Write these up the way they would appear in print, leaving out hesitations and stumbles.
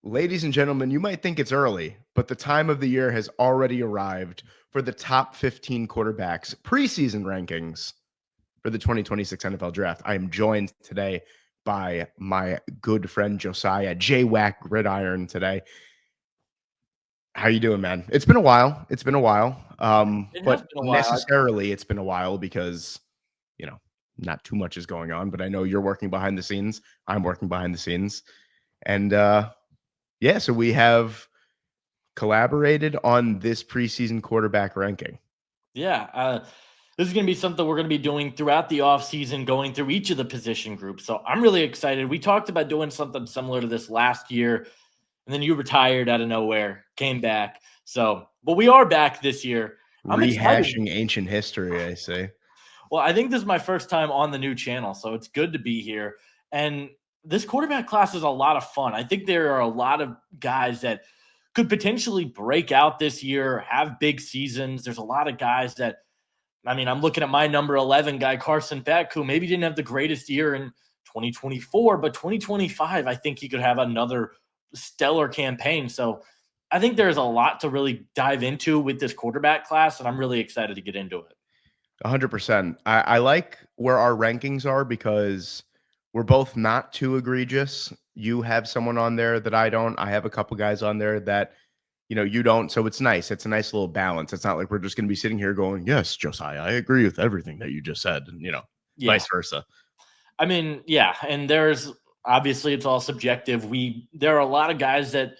Ladies and gentlemen, you might think it's early, but the time of the year has already arrived for the top 15 quarterbacks preseason rankings for the 2026 NFL Draft. I am joined today by my good friend Josiah J-Wack Gridiron today. How you doing, man? It's been a while. It's been a while. It has But been a while. necessarily it's been a while because, you know, not too much is going on, but I know you're working behind the scenes. I'm working behind the scenes. And yeah, so we have collaborated on this preseason quarterback ranking. Yeah, this is going to be something we're going to be doing throughout the offseason, going through each of the position groups. So I'm really excited. We talked about doing something similar to this last year, and then you retired out of nowhere, came back. But we are back this year. I'm excited. Rehashing ancient history, I say. Well, I think this is my first time on the new channel, so it's good to be here. And this quarterback class is a lot of fun. I think there are a lot of guys that could potentially break out this year, have big seasons. There's a lot of guys that, I'm looking at my number 11 guy, Carson Beck, who maybe didn't have the greatest year in 2024, but 2025, I think he could have another stellar campaign. So I think there's a lot to really dive into with this quarterback class, and I'm really excited to get into it. 100%. I like where our rankings are because we're both not too egregious. You have someone on there that I don't. I have a couple guys on there that, you don't. So it's nice. It's a nice little balance. It's not like we're just going to be sitting here going, yes, Josiah, I agree with everything that you just said. And, Yeah. vice versa. Yeah. And there's obviously it's all subjective. There are a lot of guys that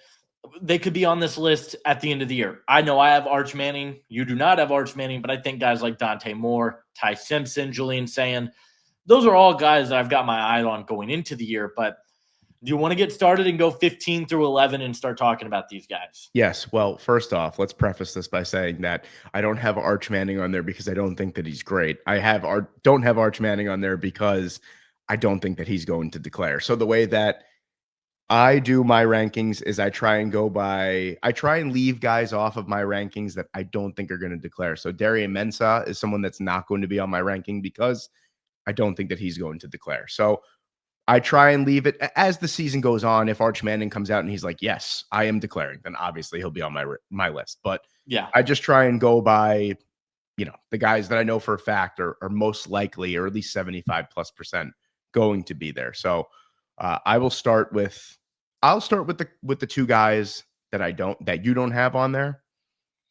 they could be on this list at the end of the year. I know I have Arch Manning. You do not have Arch Manning, but I think guys like Dante Moore, Ty Simpson, Julian Sand, those are all guys that I've got my eye on going into the year. But do you want to get started and go 15 through 11 and start talking about these guys? Yes. Well, first off, let's preface this by saying that I don't have Arch Manning on there because I don't think that he's great. Don't have Arch Manning on there because I don't think that he's going to declare. So the way that I do my rankings is I try and leave guys off of my rankings that I don't think are going to declare. So Darian Mensah is someone that's not going to be on my ranking because I don't think that he's going to declare. So I try and leave it as the season goes on. If Arch Manning comes out and he's like, yes, I am declaring, then obviously he'll be on my list. But yeah, I just try and go by, the guys that I know for a fact are most likely, or at least 75+% going to be there. So I'll start with the two guys that you don't have on there.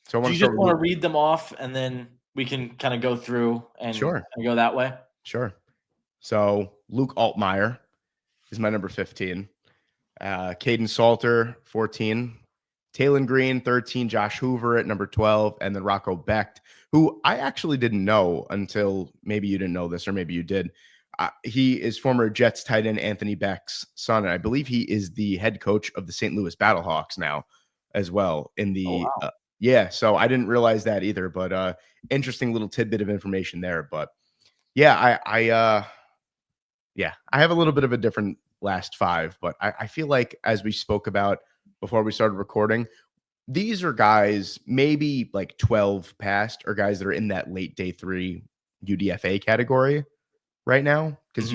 So I do you just want to read them off and then we can kind of go through and go that way? Sure. So Luke Altmaier is my number 15. Caden Salter, 14. Taylon Green, 13. Josh Hoover at number 12. And then Rocco Becht, who I actually didn't know until maybe you didn't know this or maybe you did. He is former Jets tight end Anthony Becht's son. And I believe he is the head coach of the St. Louis Battlehawks now as well. So I didn't realize that either. But interesting little tidbit of information there. But yeah, I have a little bit of a different last five, but I feel like as we spoke about before we started recording, these are guys maybe like 12 past or guys that are in that late day 3 UDFA category right now. Because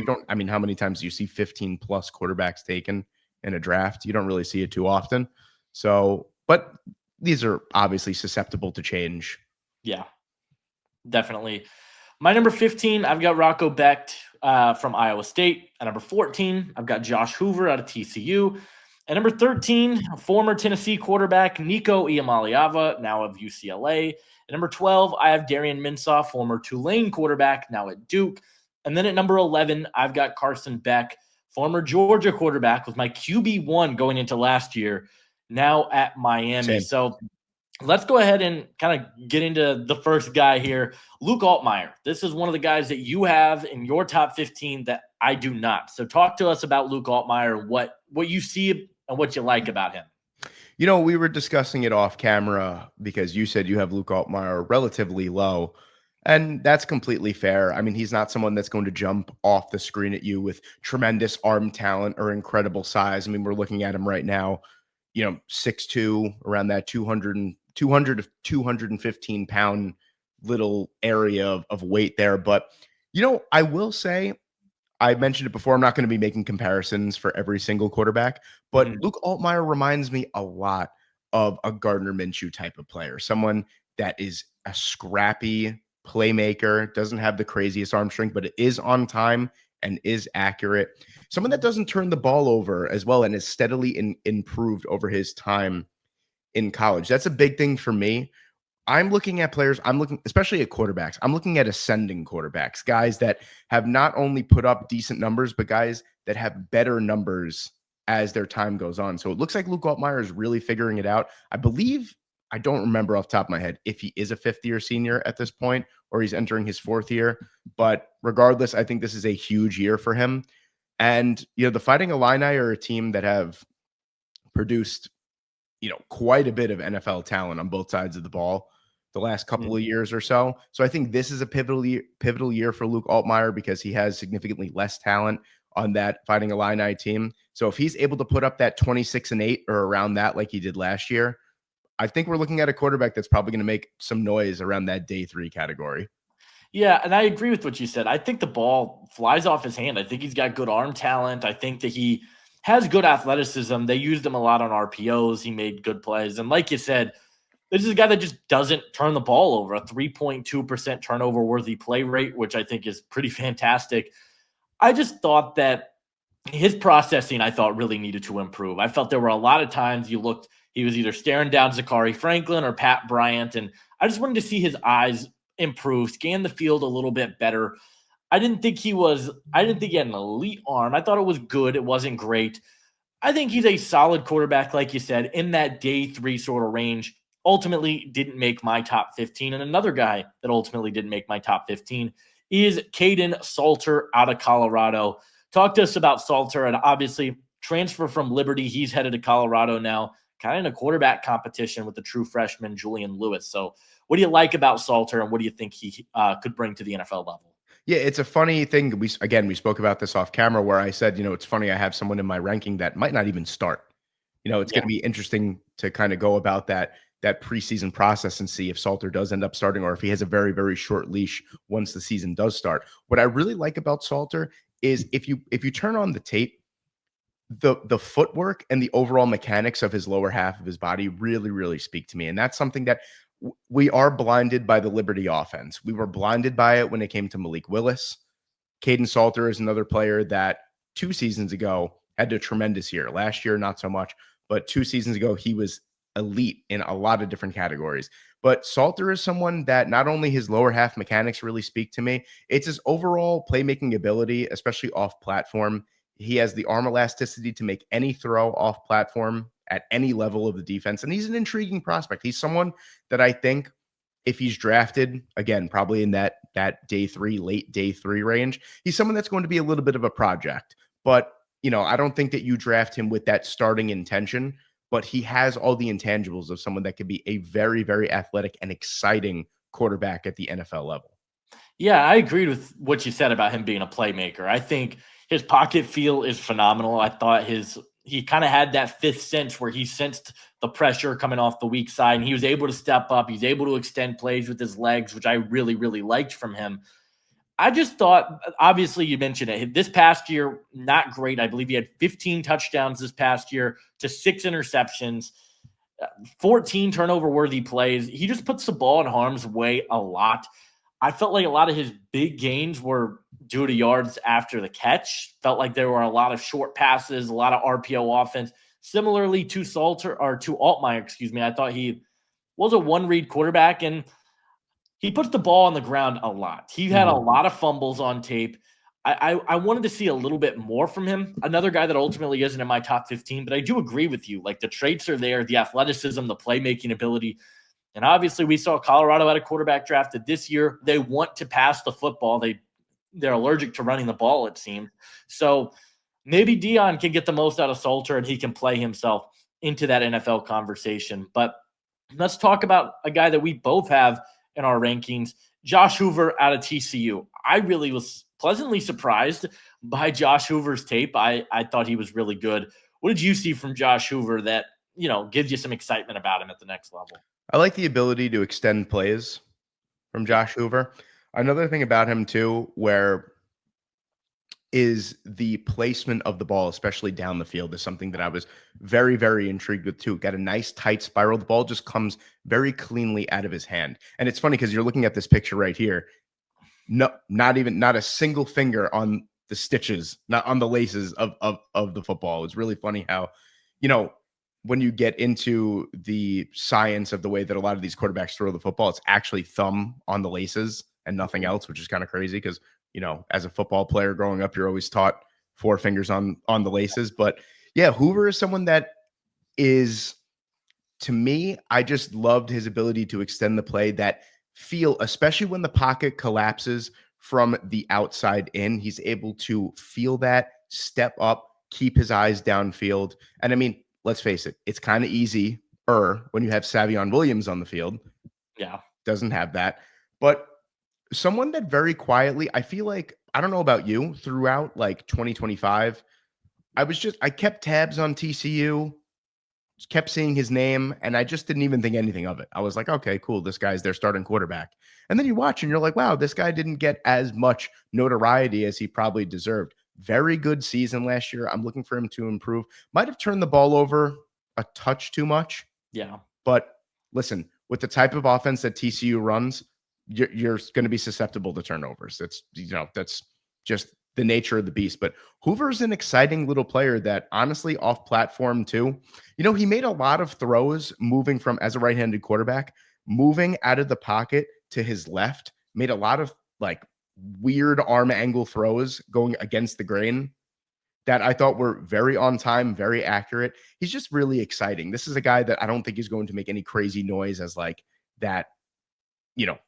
how many times do you see 15 plus quarterbacks taken in a draft? You don't really see it too often. So, but these are obviously susceptible to change. Yeah, definitely. My number 15, I've got Rocco Becht from Iowa State. At number 14, I've got Josh Hoover out of TCU. At number 13, former Tennessee quarterback Nico Iamaleava, now of UCLA. At number 12, I have Darian Mensah, former Tulane quarterback, now at Duke. And then at number 11, I've got Carson Beck, former Georgia quarterback, with my QB1 going into last year, now at Miami. Same. So let's go ahead and kind of get into the first guy here, Luke Altmaier. This is one of the guys that you have in your top 15 that I do not. So talk to us about Luke Altmaier, what you see and what you like about him. We were discussing it off camera because you said you have Luke Altmaier relatively low, and that's completely fair. I mean, he's not someone that's going to jump off the screen at you with tremendous arm talent or incredible size. I mean, we're looking at him right now, 6'2", around that 200 to 215 pound little area of weight there. But, I will say I mentioned it before. I'm not going to be making comparisons for every single quarterback, but Mhm. Luke Altmaier reminds me a lot of a Gardner Minshew type of player, someone that is a scrappy playmaker, doesn't have the craziest arm strength, but it is on time and is accurate. Someone that doesn't turn the ball over as well and is steadily improved over his time in college. That's a big thing for me. I'm looking at players, I'm looking especially at quarterbacks. I'm looking at ascending quarterbacks, guys that have not only put up decent numbers, but guys that have better numbers as their time goes on. So it looks like Luke Altmaier is really figuring it out. I believe, I don't remember off the top of my head if he is a fifth-year senior at this point or he's entering his fourth year. But regardless, I think this is a huge year for him. And, the Fighting Illini are a team that have produced quite a bit of NFL talent on both sides of the ball the last couple of Mhm. years or so. So I think this is a pivotal year for Luke Altmaier because he has significantly less talent on that Fighting Illini team. So if he's able to put up that 26-8 or around that like he did last year, I think we're looking at a quarterback that's probably going to make some noise around that day 3 category. Yeah, and I agree with what you said. I think the ball flies off his hand. I think he's got good arm talent. I think that he has good athleticism. They used him a lot on RPOs. He made good plays. And like you said, this is a guy that just doesn't turn the ball over, a 3.2% turnover worthy play rate, which I think is pretty fantastic. I just thought that his processing, I thought, really needed to improve. I felt there were a lot of times he was either staring down Zachary Franklin or Pat Bryant, and I just wanted to see his eyes improve, scan the field a little bit better. I didn't think he had an elite arm. I thought it was good. It wasn't great. I think he's a solid quarterback, like you said, in that day 3 sort of range. Ultimately didn't make my top 15. And another guy that ultimately didn't make my top 15 is Caden Salter out of Colorado. Talk to us about Salter, and obviously transfer from Liberty. He's headed to Colorado now, kind of in a quarterback competition with the true freshman Julian Lewis. So what do you like about Salter, and what do you think he could bring to the NFL level? Yeah, it's a funny thing. We spoke about this off camera where I said, it's funny I have someone in my ranking that might not even start. It's Yeah. going to be interesting to kind of go about that preseason process and see if Salter does end up starting or if he has a very, very short leash once the season does start. What I really like about Salter is if you turn on the tape, the footwork and the overall mechanics of his lower half of his body really, really speak to me. And that's something that we are blinded by the Liberty offense. We were blinded by it when it came to Malik Willis. Caden Salter is another player that 2 seasons ago had a tremendous year. Last year, not so much, but 2 seasons ago, he was elite in a lot of different categories. But Salter is someone that not only his lower half mechanics really speak to me, it's his overall playmaking ability, especially off platform. He has the arm elasticity to make any throw off platform at any level of the defense. And he's an intriguing prospect. He's someone that I think if he's drafted again, probably in that day 3, late day 3 range, he's someone that's going to be a little bit of a project. But I don't think that you draft him with that starting intention. But he has all the intangibles of someone that could be a very, very athletic and exciting quarterback at the NFL level. Yeah, I agreed with what you said about him being a playmaker. I think his pocket feel is phenomenal. I thought he kind of had that fifth sense where he sensed the pressure coming off the weak side and he was able to step up. He's able to extend plays with his legs, which I really, really liked from him. I just thought, obviously, you mentioned it. This past year, not great. I believe he had 15 touchdowns this past year to 6 interceptions, 14 turnover worthy plays. He just puts the ball in harm's way a lot. I felt like a lot of his big gains were due to yards after the catch. Felt like there were a lot of short passes, a lot of RPO offense. Similarly to Salter or to Altmaier, excuse me, I thought he was a one read quarterback and he puts the ball on the ground a lot. He had a Mhm. lot of fumbles on tape. I wanted to see a little bit more from him. Another guy that ultimately isn't in my top 15, but I do agree with you. Like the traits are there, the athleticism, the playmaking ability. And obviously, we saw Colorado had a quarterback drafted this year. They want to pass the football. They're allergic to running the ball, it seems. So maybe Dion can get the most out of Salter and he can play himself into that NFL conversation. But let's talk about a guy that we both have in our rankings, Josh Hoover out of TCU. I really was pleasantly surprised by Josh Hoover's tape. I thought he was really good. What did you see from Josh Hoover that, gives you some excitement about him at the next level? I like the ability to extend plays from Yeah. Josh Hoover. Another thing about him too, where is the placement of the ball, especially down the field, is something that I was very, very intrigued with too. Got a nice tight spiral. The ball just comes very cleanly out of his hand. And it's funny because you're looking at this picture right here. No, not a single finger on the stitches, not on the laces of the football. It's really funny how, you know, when you get into the science of the way that a lot of these quarterbacks throw the football, it's actually thumb on the laces and nothing else, which is kind of crazy because, you know, as a football player growing up, you're always taught four fingers on the laces. But yeah, Hoover is someone that is, to me, I just loved his ability to extend the play, that feel, especially when the pocket collapses from the outside in. He's able to feel that, step up, keep his eyes downfield. And I mean, let's face it, it's kind of easy when you have Savion Williams on the field. Yeah. Doesn't have that. But someone that very quietly, I feel like, I don't know about you, throughout like 2025, I kept tabs on TCU, kept seeing his name, and I just didn't even think anything of it. I was like, okay, cool. This guy's their starting quarterback. And then you watch and you're like, wow, this guy didn't get as much notoriety as he probably deserved. Very good season last year. I'm looking for him to improve. Might have turned the ball over a touch too much. Yeah. But listen, with the type of offense that TCU runs, you're going to be susceptible to turnovers. That's just the nature of the beast. But Hoover's an exciting little player that, honestly, off platform too. You know, he made a lot of throws moving from, as a right-handed quarterback, moving out of the pocket to his left, made a lot of like weird arm angle throws going against the grain that I thought were very on time, very accurate. He's just really exciting. This is a guy that I don't think is going to make any crazy noise as like that, you know,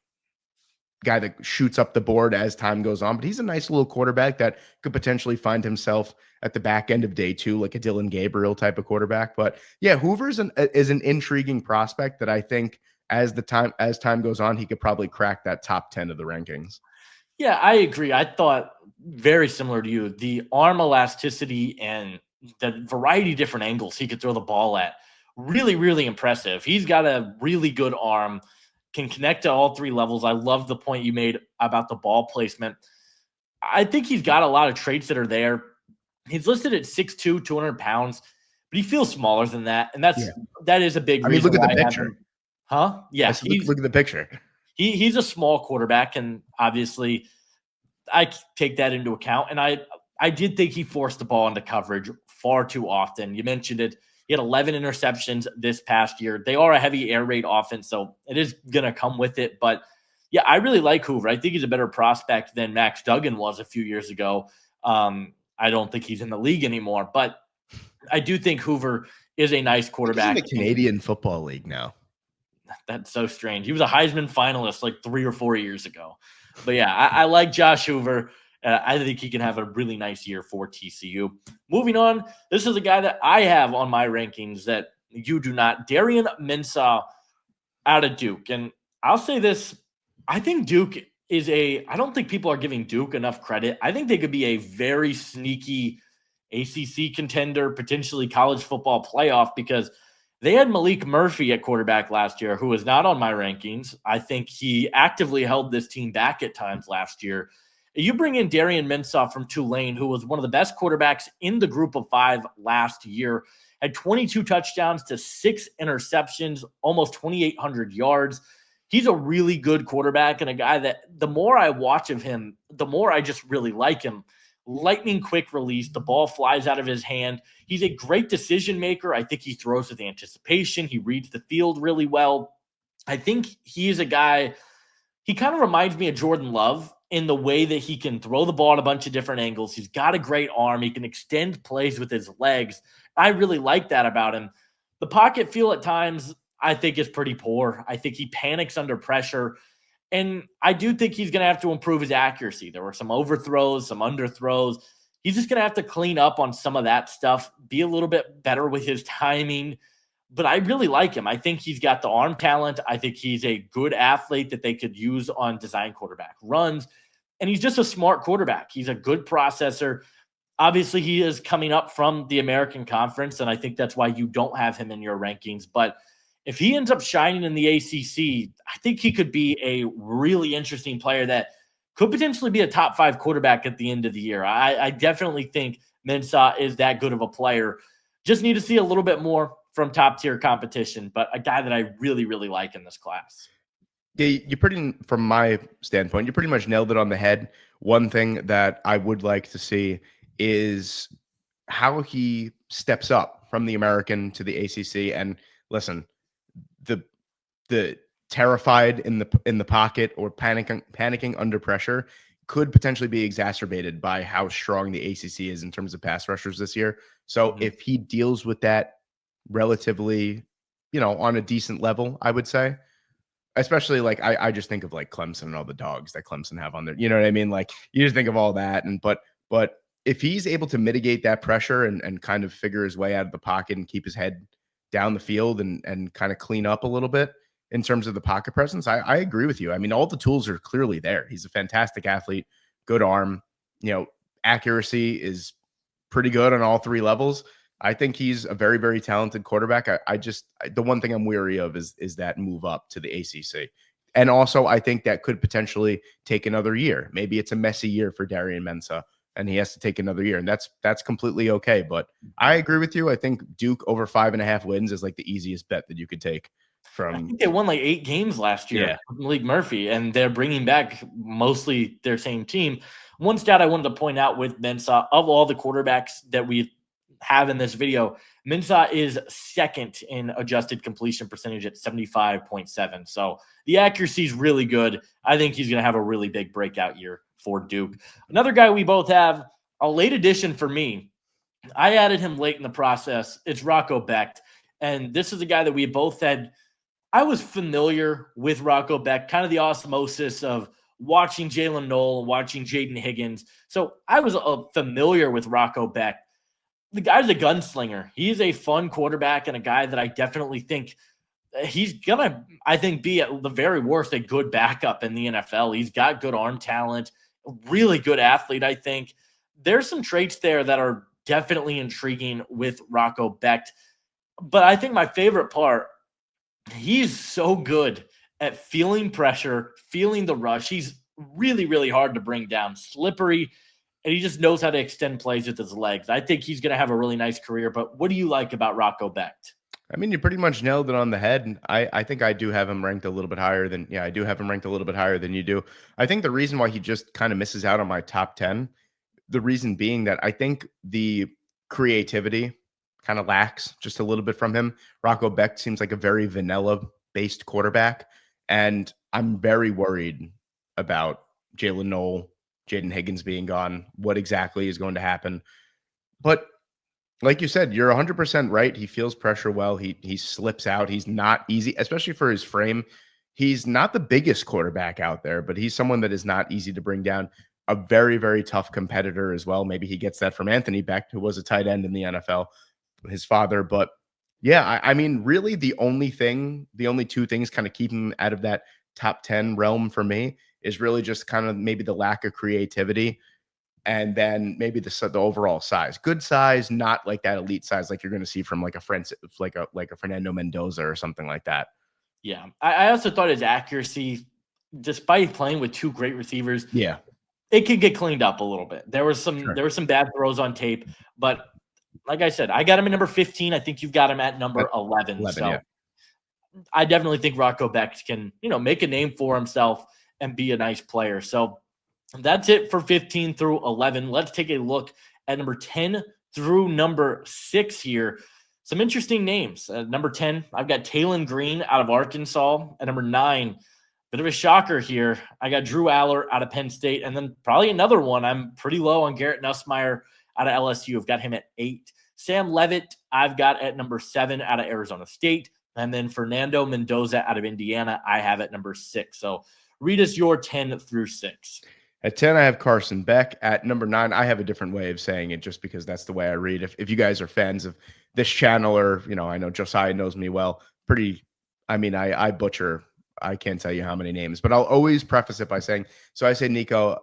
guy that shoots up the board as time goes on, but he's a nice little quarterback that could potentially find himself at the back end of day two, like a Dylan Gabriel type of quarterback. But yeah, Hoover's is an intriguing prospect that I think as time goes on, he could probably crack that top 10 of the rankings. Yeah, I agree. I thought very similar to you. The arm elasticity and the variety of different angles he could throw the ball at, really, really impressive. He's got a really good arm, can connect to all three levels. I love the point you made about the ball placement. I think he's got a lot of traits that are there. He's listed at 6'2", 200 pounds, but he feels smaller than that. And that is a big reason. I mean, look at the picture. Huh? Yeah. Look at the picture. He's a small quarterback, and obviously I take that into account. And I did think he forced the ball into coverage far too often. You mentioned it. He had 11 interceptions this past year. They are a heavy air raid offense, so it is going to come with it. But, yeah, I really like Hoover. I think he's a better prospect than Max Duggan was a few years ago. I don't think he's in the league anymore. But I do think Hoover is a nice quarterback. He's in the Canadian Football League now. That's so strange. He was a Heisman finalist like 3 or 4 years ago. But, yeah, I like Josh Hoover. I think he can have a really nice year for TCU. Moving on, this is a guy that I have on my rankings that you do not. Darian Mensah out of Duke. And I'll say this. I think Duke I don't think people are giving Duke enough credit. I think they could be a very sneaky ACC contender, potentially college football playoff, because they had Malik Murphy at quarterback last year, who is not on my rankings. I think he actively held this team back at times last year. You bring in Darian Mensah from Tulane, who was one of the best quarterbacks in the group of five last year, had 22 touchdowns to 6 interceptions, almost 2,800 yards. He's a really good quarterback and a guy that the more I watch of him, the more I just really like him. Lightning quick release. The ball flies out of his hand. He's a great decision maker. I think he throws with anticipation. He reads the field really well. I think he is a guy, he kind of reminds me of Jordan Love in the way that he can throw the ball at a bunch of different angles. He's got a great arm. He can extend plays with his legs. I really like that about him. The pocket feel at times, I think, is pretty poor. I think he panics under pressure. And I do think he's going to have to improve his accuracy. There were some overthrows, some underthrows. He's just going to have to clean up on some of that stuff, be a little bit better with his timing. But I really like him. I think he's got the arm talent. I think he's a good athlete that they could use on design quarterback runs. And he's just a smart quarterback. He's a good processor. Obviously, he is coming up from the American Conference, and I think that's why you don't have him in your rankings. But if he ends up shining in the ACC, I think he could be a really interesting player that could potentially be a top 5 quarterback at the end of the year. I definitely think Mensah is that good of a player. Just need to see a little bit more from top tier competition, but a guy that I really, really like in this class. Yeah, from my standpoint, you pretty much nailed it on the head. One thing that I would like to see is how he steps up from the American to the ACC. And listen, the the terrified in the pocket or panicking under pressure could potentially be exacerbated by how strong the ACC is in terms of pass rushers this year. So if he deals with that relatively, on a decent level, I would say, especially like I just think of like Clemson and all the dogs that Clemson have on there. You know what I mean? Like you just think of all that. And but if he's able to mitigate that pressure and kind of figure his way out of the pocket and keep his head down the field and kind of clean up a little bit in terms of the pocket presence, I agree with you. I mean, all the tools are clearly there. He's a fantastic athlete, good arm, accuracy is pretty good on all 3 levels. I think he's a very, very talented quarterback. The one thing I'm weary of is that move up to the ACC. And also, I think that could potentially take another year. Maybe it's a messy year for Darian Mensah, and he has to take another year. And that's completely okay. But I agree with you. I think Duke over 5.5 wins is like the easiest bet that you could take. I think they won like 8 games last year with Malik Murphy, and they're bringing back mostly their same team. One stat I wanted to point out with Mensah, of all the quarterbacks that we have in this video, Mensah is second in adjusted completion percentage at 75.7. So the accuracy is really good. I think he's going to have a really big breakout year for Duke. Another guy we both have, a late addition for me. I added him late in the process. It's Rocco Becht. And this is a guy that we both said I was familiar with Rocco Becht, kind of the osmosis of watching Jalen Noel, watching Jaden Higgins. So I was familiar with Rocco Becht. The guy's a gunslinger. He's a fun quarterback and a guy that I definitely think he's going to, I think, be at the very worst a good backup in the NFL. He's got good arm talent, really good athlete, I think. There's some traits there that are definitely intriguing with Rocco Becht. But I think my favorite part, he's so good at feeling pressure, feeling the rush. He's really, really hard to bring down, slippery, and he just knows how to extend plays with his legs. I think he's going to have a really nice career. But what do you like about Rocco Becht? I mean, you pretty much nailed it on the head. And I think I do have him ranked a little bit higher than, I do have him ranked a little bit higher than you do. I think the reason why he just kind of misses out on my top 10, the reason being that I think the creativity kind of lacks just a little bit from him. Rocco Becht seems like a very vanilla-based quarterback, and I'm very worried about Jalen Noel, Jaden Higgins being gone, what exactly is going to happen. But like you said, you're 100% right. He feels pressure well. He slips out. He's not easy, especially for his frame. He's not the biggest quarterback out there, but he's someone that is not easy to bring down. A very, very tough competitor as well. Maybe he gets that from Anthony Becht, who was a tight end in the NFL, his father. But yeah, I mean, really the only 2 things kind of keep him out of that top 10 realm for me is really just kind of maybe the lack of creativity. And then maybe the overall size, good size, not like that elite size like you're going to see from like a Fernando Mendoza or something like that. Yeah, I also thought his accuracy, despite playing with 2 great receivers, it could get cleaned up a little bit. There were some bad throws on tape, but like I said, I got him at number 15. I think you've got him at number 11. So I definitely think Rocco Becht can, make a name for himself and be a nice player. So that's it for 15 through 11. Let's take a look at number 10 through number 6 here. Some interesting names. Number 10, I've got Taylon Green out of Arkansas. At number 9, bit of a shocker here, I got Drew Aller out of Penn State. And then probably another one, I'm pretty low on Garrett Nussmeier out of LSU. I've got him at 8. Sam Levitt, I've got at number 7 out of Arizona State. And then Fernando Mendoza out of Indiana, I have at number 6. So read us your 10 through 6. At 10, I have Carson Beck. At number 9, I have a different way of saying it just because that's the way I read. If you guys are fans of this channel or, I know Josiah knows me well, I butcher. I can't tell you how many names, but I'll always preface it by saying, so I say Nico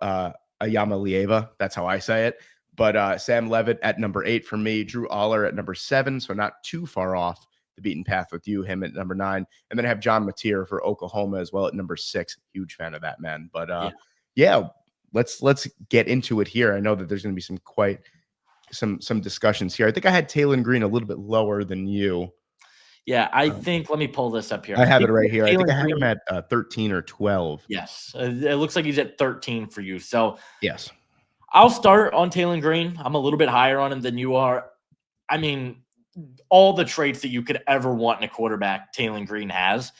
Ayamalieva. That's how I say it. But Sam Levitt at number 8 for me, Drew Aller at number 7. So not too far off the beaten path with you, him at number 9. And then I have John Mateer for Oklahoma as well at number 6. Huge fan of that man. But yeah, let's get into it here. I know that there's going to be some discussions here. I think I had Taylor Green a little bit lower than you. Yeah, I think, let me pull this up here. I have it think right here. I think I had Green, him at 13 or 12. yes, it looks like he's at 13 for you. So Yes. I'll start on Taylor Green. I'm a little bit higher on him than you are. I mean, all the traits that you could ever want in a quarterback, Taylor Green has.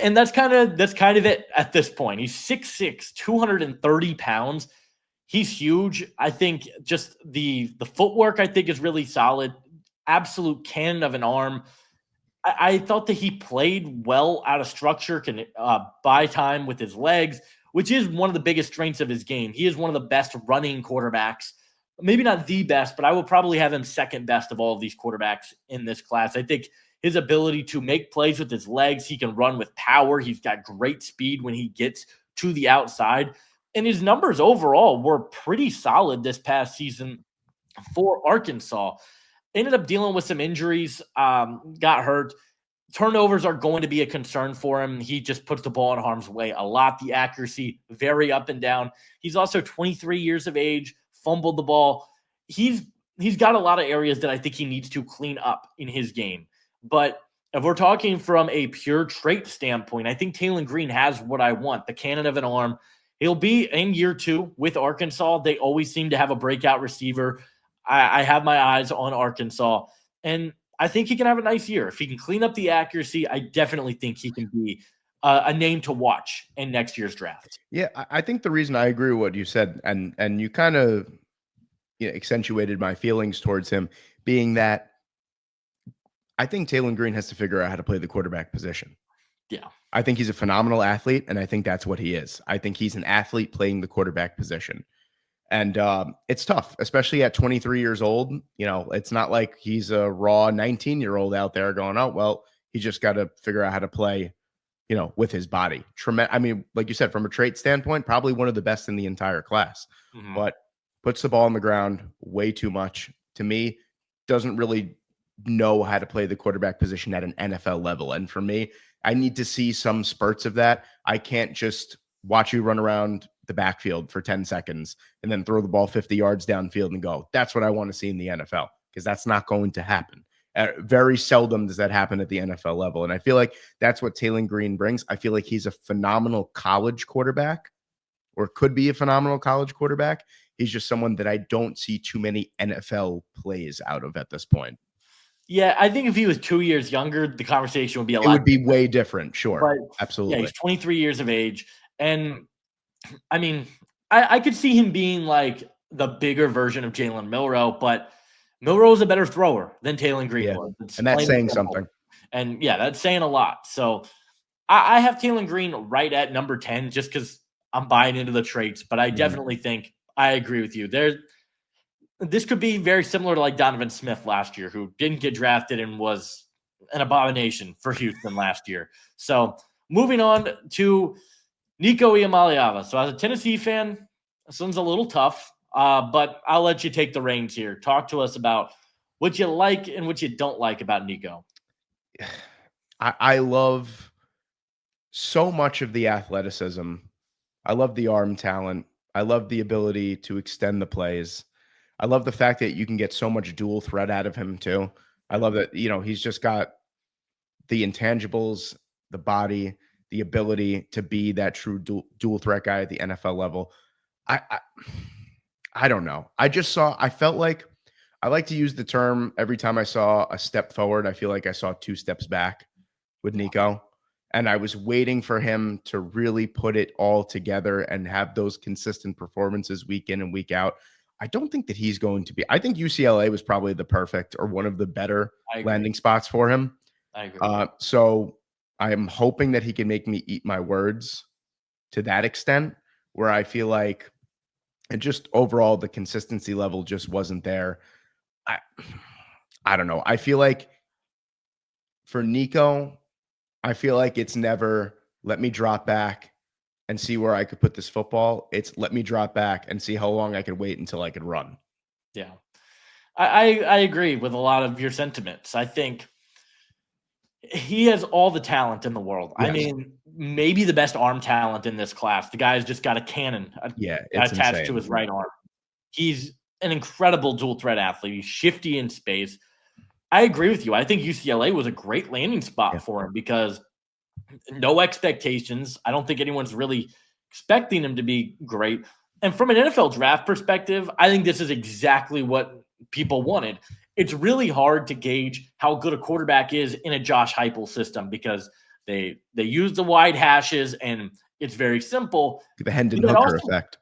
And that's kind of it at this point. He's 6'6", 230 pounds. He's huge. I think just the footwork, I think, is really solid. Absolute cannon of an arm. I thought that he played well out of structure, can buy time with his legs, which is one of the biggest strengths of his game. He is one of the best running quarterbacks. Maybe not the best, but I would probably have him second best of all of these quarterbacks in this class. I think his ability to make plays with his legs, he can run with power. He's got great speed when he gets to the outside. And his numbers overall were pretty solid this past season for Arkansas. Ended up dealing with some injuries, got hurt. Turnovers are going to be a concern for him. He just puts the ball in harm's way a lot. The accuracy, very up and down. He's also 23 years of age, fumbled the ball. He's got a lot of areas that I think he needs to clean up in his game. But if we're talking from a pure trait standpoint, I think Taylor Green has what I want, the cannon of an arm. He'll be in year 2 with Arkansas. They always seem to have a breakout receiver. I have my eyes on Arkansas, and I think he can have a nice year. If he can clean up the accuracy, I definitely think he can be a name to watch in next year's draft. Yeah, I think the reason I agree with what you said, and you kind of accentuated my feelings towards him, being that I think Taylor Green has to figure out how to play the quarterback position. Yeah. I think he's a phenomenal athlete, and I think that's what he is. I think he's an athlete playing the quarterback position. And it's tough, especially at 23 years old. It's not like he's a raw 19-year-old out there going, oh, well, he just got to figure out how to play, with his body. I mean, like you said, from a trait standpoint, probably one of the best in the entire class, but puts the ball on the ground way too much. To me, doesn't really know how to play the quarterback position at an NFL level. And for me, I need to see some spurts of that. I can't just watch you run around the backfield for 10 seconds and then throw the ball 50 yards downfield and go, that's what I want to see in the NFL, because that's not going to happen. Very seldom does that happen at the NFL level. And I feel like that's what Taylor Green brings. I feel like he's a phenomenal college quarterback, or could be a phenomenal college quarterback. He's just someone that I don't see too many NFL plays out of at this point. Yeah, I think if he was 2 years younger, the conversation would be a lot. It would be way different. Sure. But absolutely. Yeah, he's 23 years of age. And I mean, I could see him being like the bigger version of Jalen Milroe, but Milroe is a better thrower than Taylor Green was. And that's saying something. And yeah, that's saying a lot. So I have Taylor Green right at number 10 just because I'm buying into the traits, but I definitely think I agree with you. This could be very similar to like Donovan Smith last year, who didn't get drafted and was an abomination for Houston last year. So moving on to Nico Iamaleava. So as a Tennessee fan, this one's a little tough, but I'll let you take the reins here. Talk to us about what you like and what you don't like about Nico. I love so much of the athleticism. I love the arm talent. I love the ability to extend the plays. I love the fact that you can get so much dual threat out of him too. I love that, he's just got the intangibles, the body, the ability to be that true dual threat guy at the NFL level. I don't know. I felt like I like to use the term every time I saw a step forward. I feel like I saw 2 steps back with Nico. And I was waiting for him to really put it all together and have those consistent performances week in and week out. I don't think that he's going to be. I think UCLA was probably the perfect or one of the better landing spots for him. I agree. So I am hoping that he can make me eat my words to that extent, where I feel like, and just overall the consistency level just wasn't there. I don't know. I feel like for Nico, I feel like it's never let me drop back and see where I could put this football. It's let me drop back and see how long I could wait until I could run. Yeah. I agree with a lot of your sentiments. I think he has all the talent in the world. Yes. I mean, maybe the best arm talent in this class. The guy's just got a cannon it's attached to insane. his right arm. He's an incredible dual threat athlete. He's shifty in space. I agree with you. I think UCLA was a great landing spot for him because no expectations. I don't think anyone's really expecting him to be great. And from an NFL draft perspective, I think this is exactly what people wanted. It's really hard to gauge how good a quarterback is in a Josh Heupel system because they use the wide hashes and it's very simple. The Hendon Hooker effect.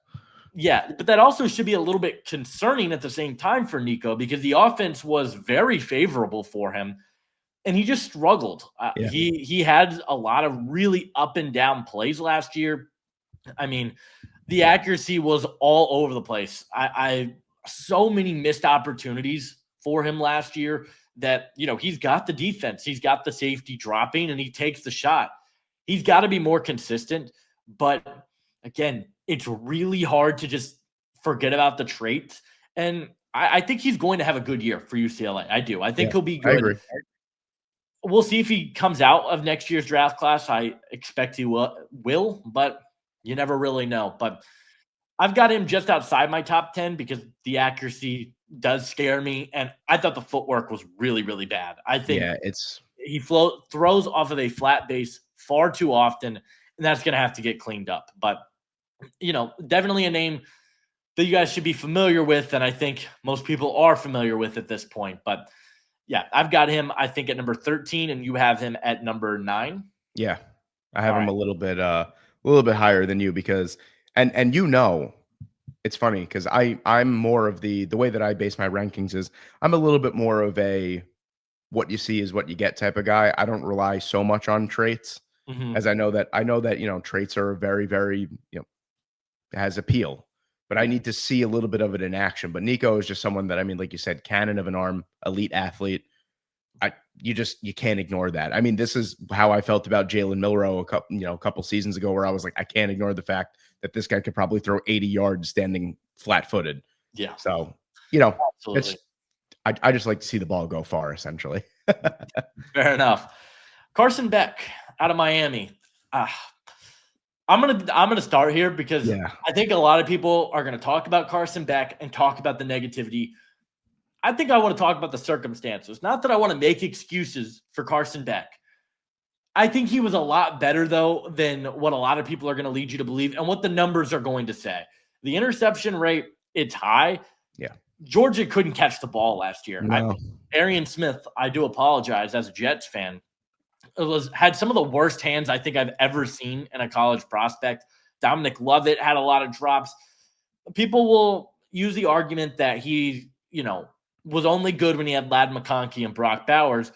Yeah, but that also should be a little bit concerning at the same time for Nico because the offense was very favorable for him, and he just struggled. He had a lot of really up and down plays last year. I mean, the accuracy was all over the place. I so many missed opportunities for him last year that, he's got the defense, he's got the safety dropping, and he takes the shot. He's got to be more consistent, but again, it's really hard to just forget about the traits. And I think he's going to have a good year for UCLA. I do. I think he'll be good. I agree. We'll see if he comes out of next year's draft class. I expect he will, but you never really know. But I've got him just outside my top 10 because the accuracy does scare me. And I thought the footwork was really, really bad. I think he throws off of a flat base far too often, and that's going to have to get cleaned up. But definitely a name that you guys should be familiar with, and I think most people are familiar with at this point. But yeah, I've got him, I think, at number 13, and you have him at number 9. Yeah, I have him a little bit higher than you because, and it's funny because I'm more of the way that I base my rankings is I'm a little bit more of a what you see is what you get type of guy. I don't rely so much on traits as I know that traits are very, very has appeal, but I need to see a little bit of it in action. But Nico is just someone that, like you said, cannon of an arm, elite athlete. You can't ignore that. I mean, this is how I felt about Jalen Milroe a couple seasons ago, where I was like, I can't ignore the fact that this guy could probably throw 80 yards standing flat-footed. Yeah. So, absolutely. I just like to see the ball go far, essentially. Fair enough. Carson Beck out of Miami. I'm gonna start here because I think a lot of people are gonna talk about Carson Beck and talk about the negativity. I think I want to talk about the circumstances. Not that I want to make excuses for Carson Beck. I think he was a lot better, though, than what a lot of people are going to lead you to believe and what the numbers are going to say. The interception rate, it's high. Yeah. Georgia couldn't catch the ball last year. No. Arian Smith, I do apologize as a Jets fan, had some of the worst hands I think I've ever seen in a college prospect. Dominic Lovett had a lot of drops. People will use the argument that he, was only good when he had Ladd McConkey and Brock Bowers.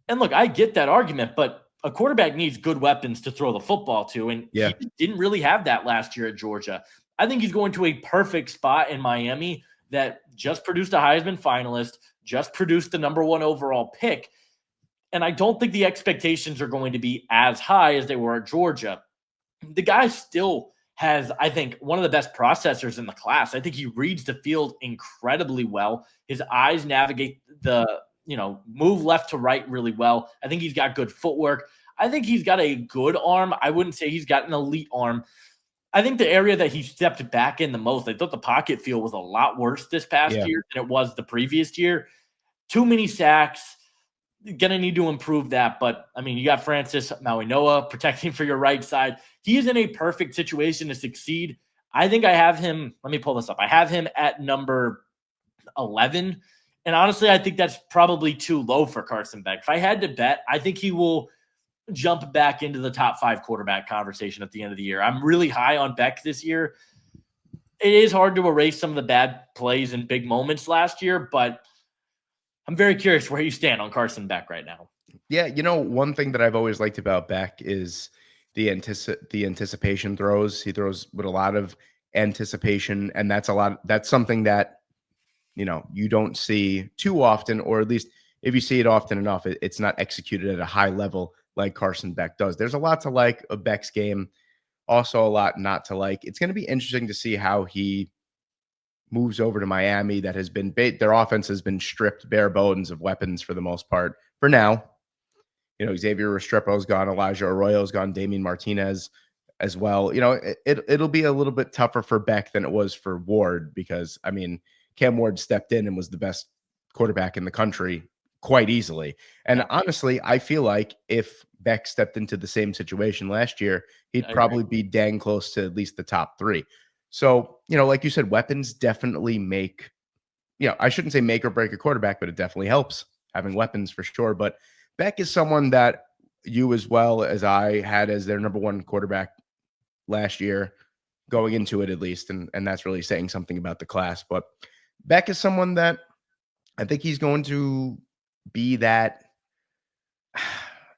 And look, I get that argument, but a quarterback needs good weapons to throw the football to, and he didn't really have that last year at Georgia. I think he's going to a perfect spot in Miami that just produced a Heisman finalist, just produced the number 1 overall pick. And I don't think the expectations are going to be as high as they were at Georgia. The guy still has, I think, one of the best processors in the class. I think he reads the field incredibly well. His eyes navigate the, move left to right really well. I think he's got good footwork. I think he's got a good arm. I wouldn't say he's got an elite arm. I think the area that he stepped back in the most, I thought the pocket feel was a lot worse this past year than it was the previous year. Too many sacks. Going to need to improve that. But, you got Francis Mauigoa protecting for your right side. He is in a perfect situation to succeed. I think I have him. Let me pull this up. I have him at number 11. And honestly, I think that's probably too low for Carson Beck. If I had to bet, I think he will jump back into the top 5 quarterback conversation at the end of the year. I'm really high on Beck this year. It is hard to erase some of the bad plays and big moments last year, but I'm very curious where you stand on Carson Beck right now. Yeah, one thing that I've always liked about Beck is the anticipation throws. He throws with a lot of anticipation, and that's something that you don't see too often, or at least if you see it often enough, it's not executed at a high level like Carson Beck does. There's a lot to like of Beck's game, also a lot not to like. It's going to be interesting to see how he moves over to Miami. That has been their offense has been stripped bare bones of weapons for the most part for now. Xavier Restrepo's gone, Elijah Arroyo's gone, Damian Martinez as well. It'll be a little bit tougher for Beck than it was for Ward because, I mean, Cam Ward stepped in and was the best quarterback in the country quite easily. And Yeah, honestly, I feel like if Beck stepped into the same situation last year, he'd I agree. probably be dang close to at least the top three. So, like you said, weapons definitely make, I shouldn't say make or break a quarterback, but it definitely helps having weapons for sure. But Beck is someone that you, as well as I, had as their number one quarterback last year, going into it at least. And that's really saying something about the class. But Beck is someone that I think he's going to be that.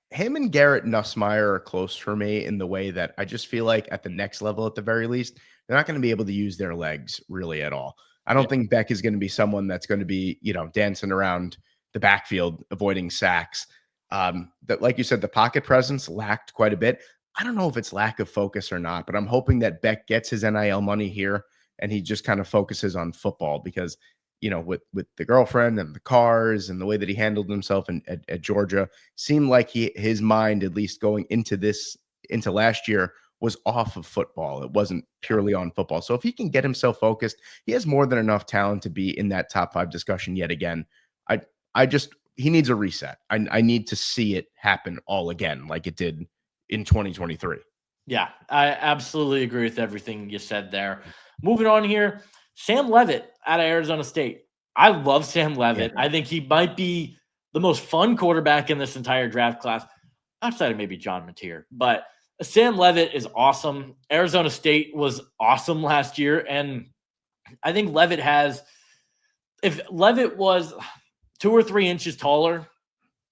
Him and Garrett Nussmeier are close for me in the way that I just feel like at the next level, at the very least, they're not going to be able to use their legs really at all. I Yeah, don't think Beck is going to be someone that's going to be, dancing around the backfield, avoiding sacks. That, like you said, the pocket presence lacked quite a bit. I don't know if it's lack of focus or not, but I'm hoping that Beck gets his NIL money here and he just kind of focuses on football because, with the girlfriend and the cars and the way that he handled himself at Georgia, seemed like his mind, at least going into last year, was off of football. It wasn't purely on football. So if he can get himself focused, he has more than enough talent to be in that top 5 discussion yet again. I just he needs a reset. I need to see it happen all again like it did in 2023. yeah, I absolutely agree with everything you said there. Moving on here, Sam Leavitt out of Arizona State. I love Sam Yeah. Leavitt. I think he might be the most fun quarterback in this entire draft class, outside of maybe John Mateer. But Sam Leavitt is awesome. Arizona State was awesome last year, and I think Leavitt has. If Leavitt was 2 or 3 inches taller,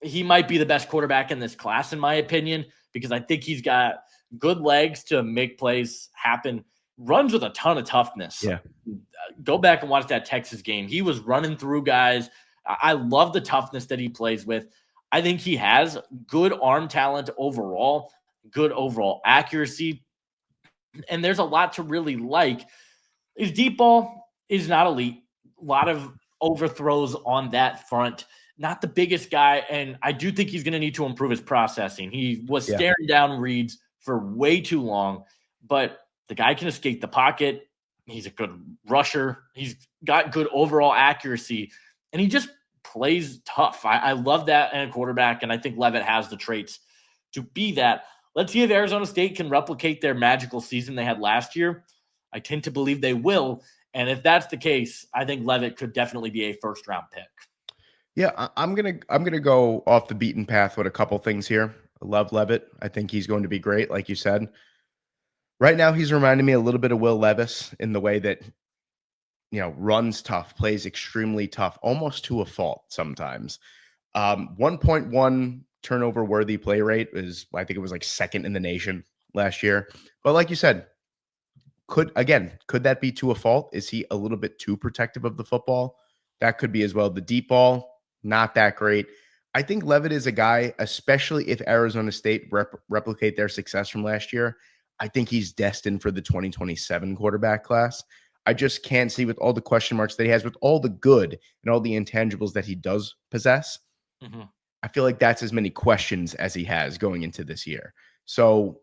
he might be the best quarterback in this class, in my opinion, because I think he's got good legs to make plays happen. Runs with a ton of toughness. Yeah. Go back and watch that Texas game. He was running through guys. I love the toughness that he plays with. I think he has good arm talent overall, good overall accuracy, and there's a lot to really like. His deep ball is not elite. A lot of overthrows on that front. Not the biggest guy, and I do think he's going to need to improve his processing. He was Yeah. staring down reads for way too long, but the guy can escape the pocket. He's a good rusher. He's got good overall accuracy, and he just plays tough. I love that in a quarterback, and I think Leavitt has the traits to be that. Let's see if Arizona State can replicate their magical season they had last year. I tend to believe they will, and if that's the case, I think Leavitt could definitely be a first-round pick. Yeah, I'm gonna go off the beaten path with a couple things here. I love Levitt. I think he's going to be great, like you said. Right now, he's reminding me a little bit of Will Levis in the way that runs tough, plays extremely tough, almost to a fault sometimes. 1.1 turnover worthy play rate is, I think it was like second in the nation last year. But like you said, could that be to a fault? Is he a little bit too protective of the football? That could be as well. The deep ball, not that great. I think Levitt is a guy, especially if Arizona State replicate their success from last year. I think he's destined for the 2027 quarterback class. I just can't see, with all the question marks that he has, with all the good and all the intangibles that he does possess. Mm-hmm. I feel like that's as many questions as he has going into this year. So,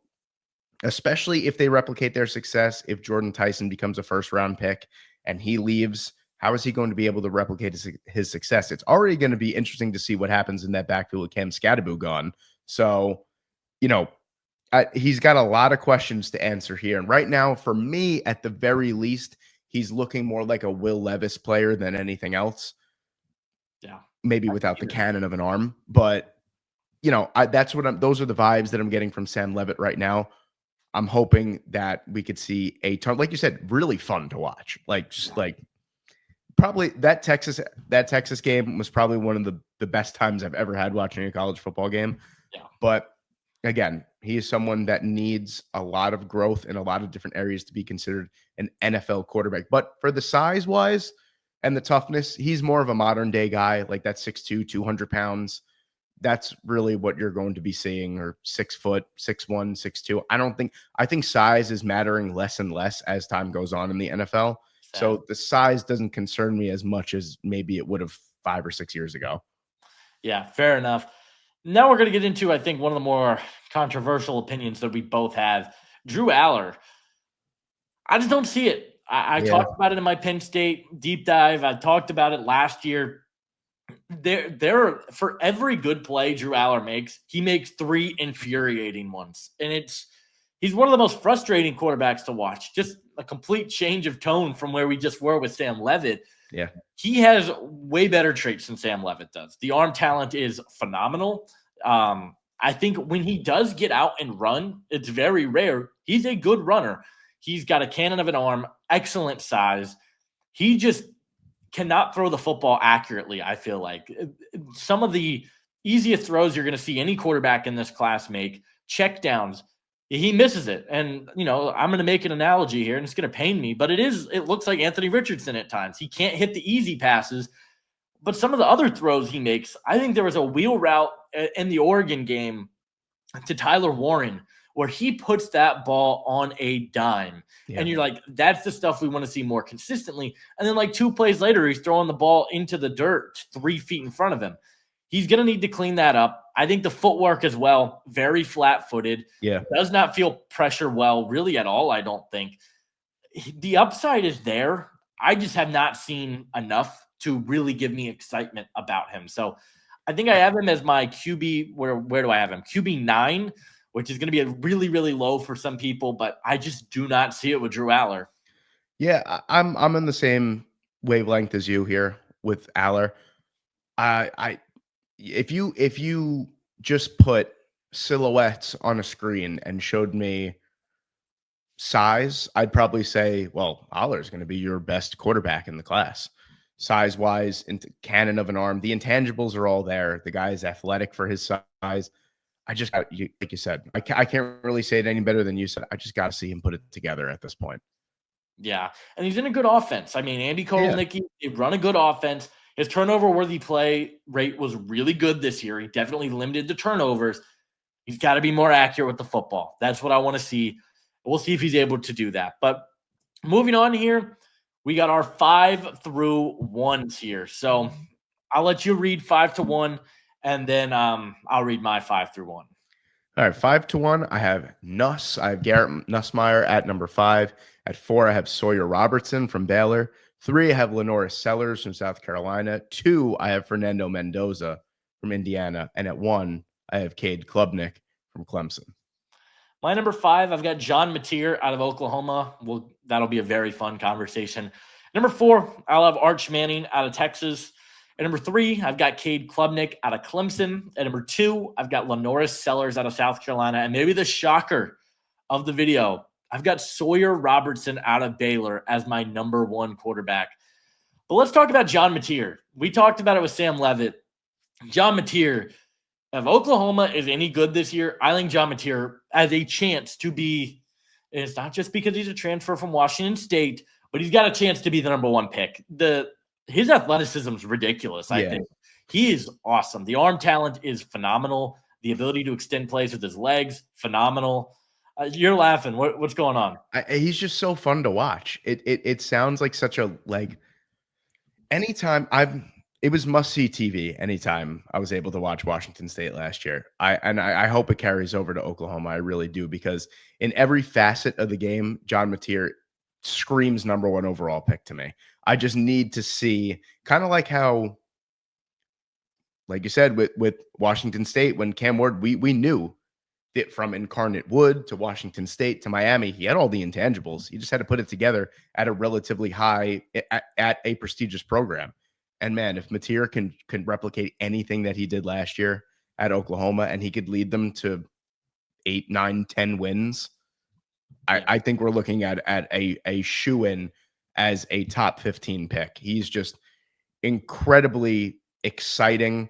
especially if they replicate their success, if Jordan Tyson becomes a first round pick and he leaves, how is he going to be able to replicate his success? It's already going to be interesting to see what happens in that backfield with Cam Scatterbo gone. So, he's got a lot of questions to answer here. And right now, for me, at the very least, he's looking more like a Will Levis player than anything else. Yeah. Maybe without the cannon of an arm. But, those are the vibes that I'm getting from Sam Levitt right now. I'm hoping that we could see a ton, like you said, really fun to watch. Probably that Texas game was probably one of the best times I've ever had watching a college football game. Yeah. But again, he is someone that needs a lot of growth in a lot of different areas to be considered an NFL quarterback. But for the size wise and the toughness, he's more of a modern day guy, like that 6'2", 200 pounds. That's really what you're going to be seeing, or 6 foot, 6'1", 6'2". I think size is mattering less and less as time goes on in the NFL. So the size doesn't concern me as much as maybe it would have 5 or 6 years ago. Yeah, fair enough. Now we're going to get into, I think, one of the more controversial opinions that we both have. Drew Aller. I just don't see it. I Yeah. talked about it in my Penn State deep dive. I talked about it last year. There for every good play Drew Aller makes, he makes 3 infuriating ones. And he's one of the most frustrating quarterbacks to watch. Just a complete change of tone from where we just were with Sam Levitt. Yeah. He has way better traits than Sam Levitt does. The arm talent is phenomenal. I think when he does get out and run, it's very rare. He's a good runner. He's got a cannon of an arm, excellent size. He just cannot throw the football accurately, I feel like. Some of the easiest throws you're going to see any quarterback in this class make, check downs, he misses it. And, I'm going to make an analogy here, and it's going to pain me, but it looks like Anthony Richardson at times. He can't hit the easy passes, but some of the other throws he makes, I think there was a wheel route in the Oregon game to Tyler Warren where he puts that ball on a dime. Yeah. And you're like, that's the stuff we want to see more consistently. And then like 2 plays later, he's throwing the ball into the dirt 3 feet in front of him. He's going to need to clean that up. I think the footwork as well, very flat-footed. Yeah. Does not feel pressure well, really at all, I don't think. The upside is there. I just have not seen enough to really give me excitement about him. So I think I have him as my QB. Where do I have him? QB 9, which is going to be a really, really low for some people, but I just do not see it with Drew Aller. Yeah, I'm in the same wavelength as you here with Aller. If you just put silhouettes on a screen and showed me size, I'd probably say, well, Aller's going to be your best quarterback in the class. Size-wise, into cannon of an arm. The intangibles are all there. The guy is athletic for his size. Like you said, I can't really say it any better than you said. I just got to see him put it together at this point. Yeah, and he's in a good offense. I mean, Andy Kotelnicki, they run a good offense. His turnover-worthy play rate was really good this year. He definitely limited the turnovers. He's got to be more accurate with the football. That's what I want to see. We'll see if he's able to do that. But moving on here, we got our 5 through 1s here. So I'll let you read 5 to 1, and then I'll read my 5 through 1. All right, 5 to 1. I have Nuss. I have Garrett Nussmeier at number 5. At 4, I have Sawyer Robertson from Baylor. 3, I have Lenoris Sellers from South Carolina. 2, I have Fernando Mendoza from Indiana. And at 1, I have Cade Klubnik from Clemson. My number 5, I've got John Mateer out of Oklahoma. That'll be a very fun conversation. Number 4, I'll have Arch Manning out of Texas. At number 3, I've got Cade Klubnik out of Clemson. At number 2, I've got Lenoris Sellers out of South Carolina. And maybe the shocker of the video, I've got Sawyer Robertson out of Baylor as my number 1 quarterback. But let's talk about John Mateer. We talked about it with Sam Levitt. John Mateer, if Oklahoma is any good this year, I think John Mateer has a chance to be, and it's not just because he's a transfer from Washington State, but he's got a chance to be the number 1 pick. His athleticism is ridiculous, I think. He is awesome. The arm talent is phenomenal. The ability to extend plays with his legs, phenomenal. You're laughing. What's going on? He's just so fun to watch. It sounds like such a, anytime it was must-see TV anytime I was able to watch Washington State last year. I hope it carries over to Oklahoma. I really do, because in every facet of the game, John Mateer screams number 1 overall pick to me. I just need to see, kind of like how, like you said, with Washington State, when Cam Ward, we knew that from Incarnate Wood to Washington State to Miami, he had all the intangibles. He just had to put it together at a relatively high, at a prestigious program. And man, if Mateer can replicate anything that he did last year at Oklahoma, and he could lead them to 8, 9, 10 wins, I think we're looking at a shoe-in as a top 15 pick. He's just incredibly exciting.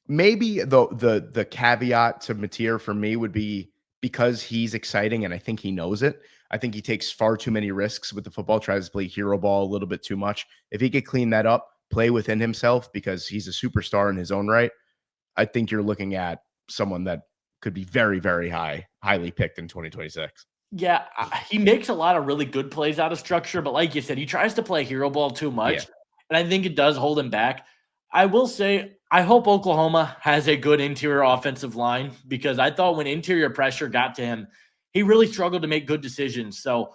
Maybe the caveat to Mateer for me would be, because he's exciting and I think he knows it, I think he takes far too many risks with the football, tries to play hero ball a little bit too much. If he could clean that up, play within himself, because he's a superstar in his own right, I think you're looking at someone that could be very, very highly picked in 2026. Yeah, he makes a lot of really good plays out of structure, but like you said, he tries to play hero ball too much, and I think it does hold him back. I will say, I hope Oklahoma has a good interior offensive line because I thought when interior pressure got to him, he really struggled to make good decisions. So,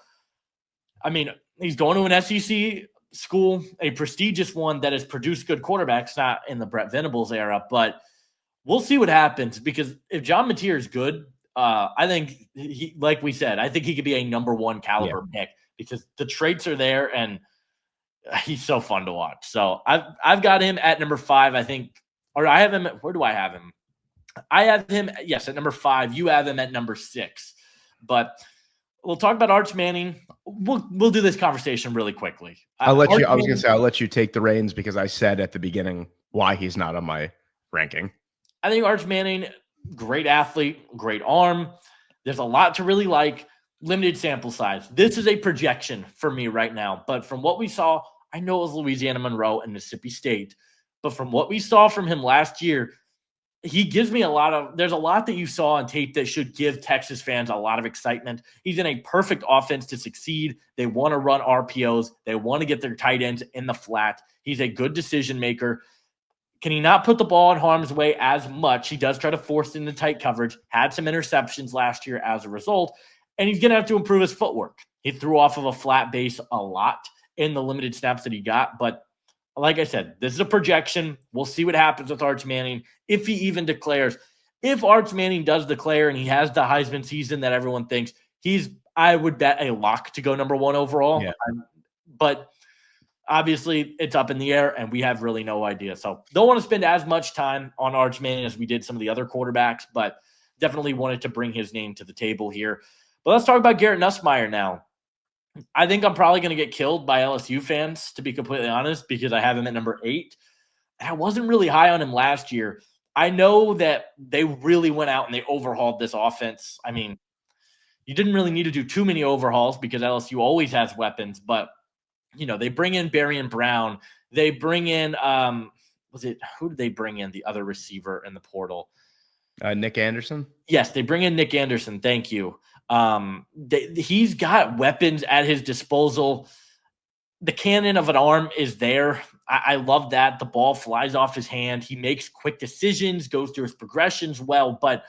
I mean, he's going to an SEC school, a prestigious one that has produced good quarterbacks, not in the Brett Venables era, but we'll see what happens because if John Mateer is good, I think he, like we said, I think he could be a number one Yeah. caliber pick because the traits are there and he's so fun to watch. So I've got him at number 5, I think, or I have him. Where do I have him? I have him, yes, at number 5. You have him at number 6. But we'll talk about Arch Manning. We'll do this conversation really quickly. I'll let Arch you. I was Manning, gonna say I'll let you take the reins because I said at the beginning why he's not on my ranking. I think Arch Manning, great athlete, great arm. There's a lot to really like. Limited sample size. This is a projection for me right now. But from what we saw, I know it was Louisiana Monroe and Mississippi State. But from what we saw from him last year, he gives me there's a lot that you saw on tape that should give Texas fans a lot of excitement. He's in a perfect offense to succeed. They want to run RPOs. They want to get their tight ends in the flat. He's a good decision maker. Can he not put the ball in harm's way as much? He does try to force into tight coverage, had some interceptions last year as a result, and he's going to have to improve his footwork. He threw off of a flat base a lot in the limited snaps that he got, but like I said, this is a projection. We'll see what happens with Arch Manning if he even declares. If Arch Manning does declare and he has the Heisman season that everyone thinks, I would bet a lock to go number 1 overall. Yeah. But obviously, it's up in the air, and we have really no idea. So don't want to spend as much time on Arch Manning as we did some of the other quarterbacks, but definitely wanted to bring his name to the table here. But let's talk about Garrett Nussmeier now. I think I'm probably going to get killed by LSU fans, to be completely honest, because I have him at number 8. I wasn't really high on him last year. I know that they really went out and they overhauled this offense. I mean, you didn't really need to do too many overhauls because LSU always has weapons, but they bring in Barry Brown. They bring in, who did they bring in? The other receiver in the portal. Nick Anderson. Yes, they bring in Nick Anderson. Thank you. He's got weapons at his disposal. The cannon of an arm is there. I love that. The ball flies off his hand. He makes quick decisions, goes through his progressions well, but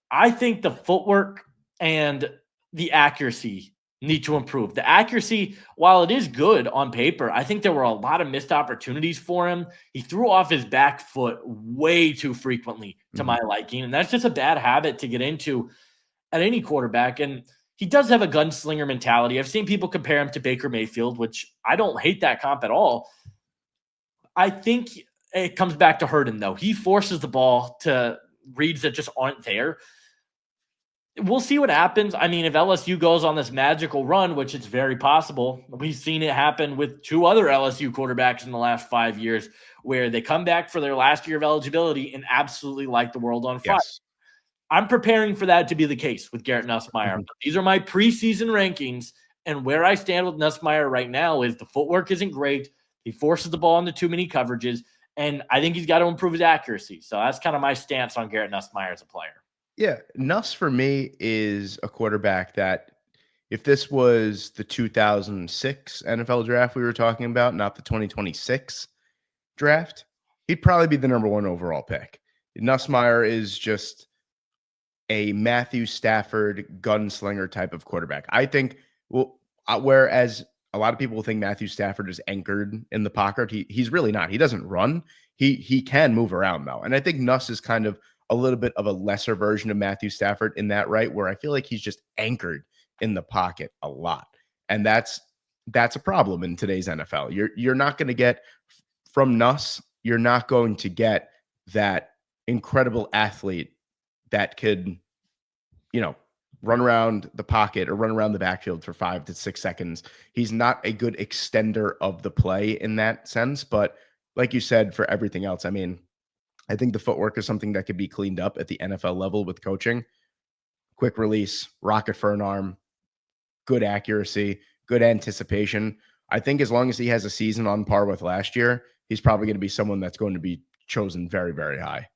I think the footwork and the accuracy need to improve. The accuracy, while it is good on paper, I think there were a lot of missed opportunities for him. He threw off his back foot way too frequently to my liking, and that's just a bad habit to get into at any quarterback. And he does have a gunslinger mentality. I've seen people compare him to Baker Mayfield, which I don't hate that comp at all. I think it comes back to hurt him, though. He forces the ball to reads that just aren't there. We'll see what happens. I mean, if LSU goes on this magical run, which it's very possible, we've seen it happen with 2 other LSU quarterbacks in the last 5 years, where they come back for their last year of eligibility and absolutely light the world on fire. Yes. I'm preparing for that to be the case with Garrett Nussmeier. These are my preseason rankings, and where I stand with Nussmeier right now is the footwork isn't great. He forces the ball into too many coverages, and I think he's got to improve his accuracy. So that's kind of my stance on Garrett Nussmeier as a player. Yeah, Nuss for me is a quarterback that if this was the 2006 NFL draft we were talking about, not the 2026 draft, he'd probably be the number 1 overall pick. Nussmeier is just a Matthew Stafford gunslinger type of quarterback. I think, whereas a lot of people think Matthew Stafford is anchored in the pocket, he's really not. He doesn't run. He can move around though. And I think Nuss is kind of a little bit of a lesser version of Matthew Stafford in that, right? Where I feel like he's just anchored in the pocket a lot. And that's a problem in today's NFL. You're not going to get from Nuss, you're not going to get that incredible athlete that could, run around the pocket or run around the backfield for 5 to 6 seconds. He's not a good extender of the play in that sense. But like you said, for everything else, I mean, I think the footwork is something that could be cleaned up at the NFL level with coaching. Quick release, rocket for an arm, good accuracy, good anticipation. I think as long as he has a season on par with last year, he's probably going to be someone that's going to be chosen very, very high.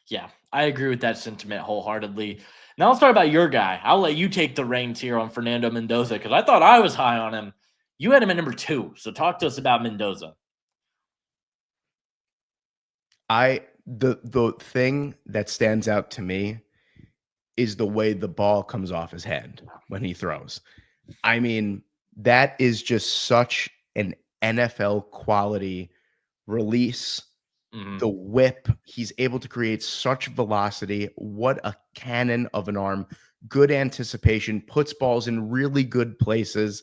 Yeah, I agree with that sentiment wholeheartedly. Now let's talk about your guy. I'll let you take the reins here on Fernando Mendoza because I thought I was high on him. You had him at number 2, so talk to us about Mendoza. The thing that stands out to me is the way the ball comes off his hand when he throws. I mean, that is just such an NFL quality release. Mhm. The whip, he's able to create such velocity. What a cannon of an arm. Good anticipation, puts balls in really good places,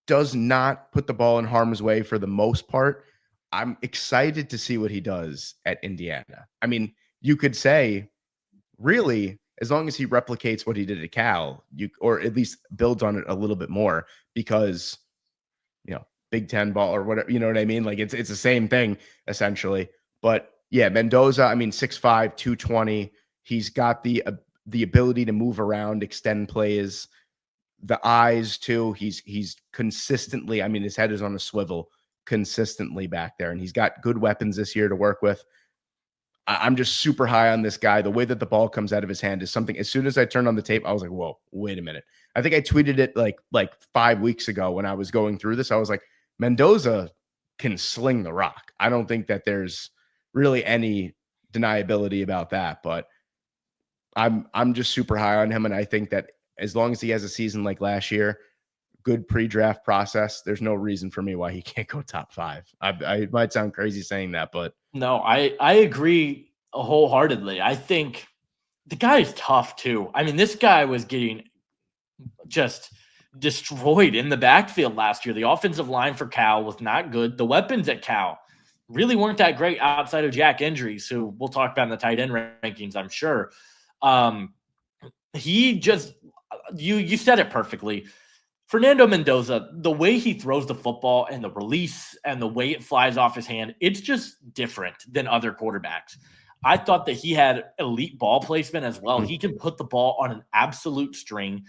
does not put the ball in harm's way for the most part. I'm excited to see what he does at Indiana. I mean, you could say, really, as long as he replicates what he did at Cal, or at least builds on it a little bit more, because Big Ten ball or whatever, you know what I mean? Like it's the same thing essentially. But yeah, Mendoza, I mean, 6'5", 220. He's got the ability to move around, extend plays, the eyes too. He's consistently, I mean, his head is on a swivel consistently back there, and he's got good weapons this year to work with. I'm just super high on this guy. The way that the ball comes out of his hand is something. As soon as I turned on the tape, I was like, "Whoa, wait a minute!" I think I tweeted it like 5 weeks ago when I was going through this. I was like, "Mendoza can sling the rock." I don't think that there's really any deniability about that. But I'm just super high on him, and I think that as long as he has a season like last year, good pre-draft process, there's no reason for me why he can't go top 5. I might sound crazy saying that, but No, I agree wholeheartedly. I think the guy is tough too. I mean, this guy was getting just destroyed in the backfield last year. The offensive line for Cal was not good. The weapons at Cal really weren't that great outside of Jack Injuries, who we'll talk about in the tight end rankings, I'm sure. He just you said it perfectly. Fernando Mendoza, the way he throws the football and the release and the way it flies off his hand, it's just different than other quarterbacks. I thought that he had elite ball placement as well. He can put the ball on an absolute string.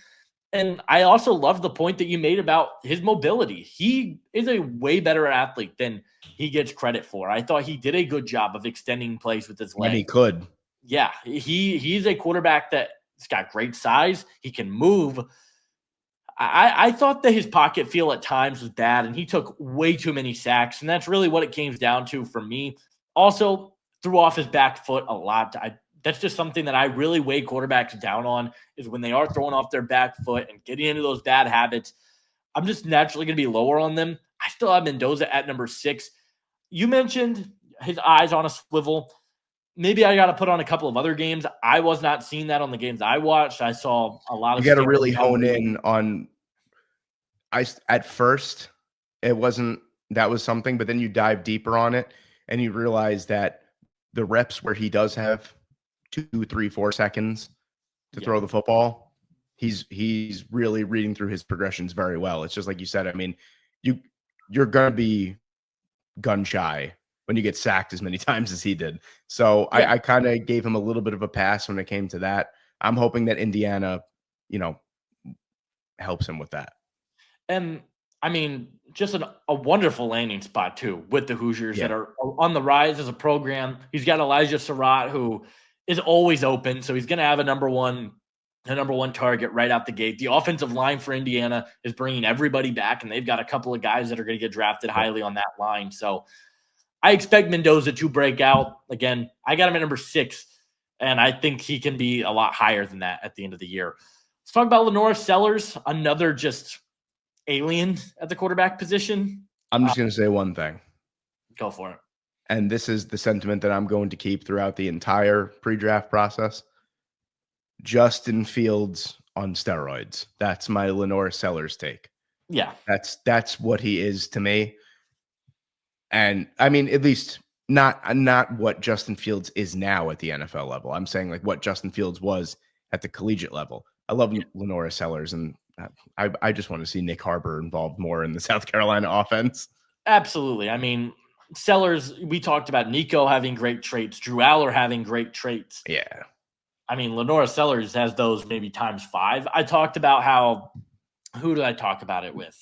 And I also love the point that you made about his mobility. He is a way better athlete than he gets credit for. I thought he did a good job of extending plays with his and he legs. could. Yeah, he's a quarterback that's got great size. He can move. I thought that his pocket feel at times was bad, and he took way too many sacks, and that's really what it came down to for me. Also, threw off his back foot a lot. That's just something that I really weigh quarterbacks down on, is when they are throwing off their back foot and getting into those bad habits. I'm just naturally going to be lower on them. I still have Mendoza at number 6. You mentioned his eyes on a swivel. Maybe I got to put on a couple of other games. I was not seeing that on the games I watched. I saw a lot You of got to scary really hone numbers. in on. At first, it wasn't that was something, but then you dive deeper on it and you realize that the reps where he does have 2, 3, 4 seconds to Yeah. throw the football, he's really reading through his progressions very well. It's just like you said. I mean, you're gonna be gun shy when you get sacked as many times as he did. So Yeah. I kind of gave him a little bit of a pass when it came to that. I'm hoping that Indiana, helps him with that. And I mean, just a wonderful landing spot too with the Hoosiers that Yeah. are on the rise as a program. He's got Elijah Surratt, who is always open, so he's going to have a number one target right out the gate. The offensive line for Indiana is bringing everybody back, and they've got a couple of guys that are going to get drafted highly on that line. So I expect Mendoza to break out again. I got him at number 6, and I think he can be a lot higher than that at the end of the year. Let's talk about Lenora Sellers, another just alien at the quarterback position. I'm just going to say one thing, Go for it. and this is the sentiment that I'm going to keep throughout the entire pre-draft process. Justin Fields on steroids. That's my Lenore Sellers take. Yeah. That's what he is to me. And I mean, at least not what Justin Fields is now at the NFL level. I'm saying like what Justin Fields was at the collegiate level. I love Lenora Sellers, and I just want to see Nick Harbor involved more in the South Carolina offense. Absolutely. I mean, Sellers, we talked about Nico having great traits, Drew Aller having great traits. Yeah. I mean, Lenora Sellers has those maybe times 5. I talked about how, who did I talk about it with?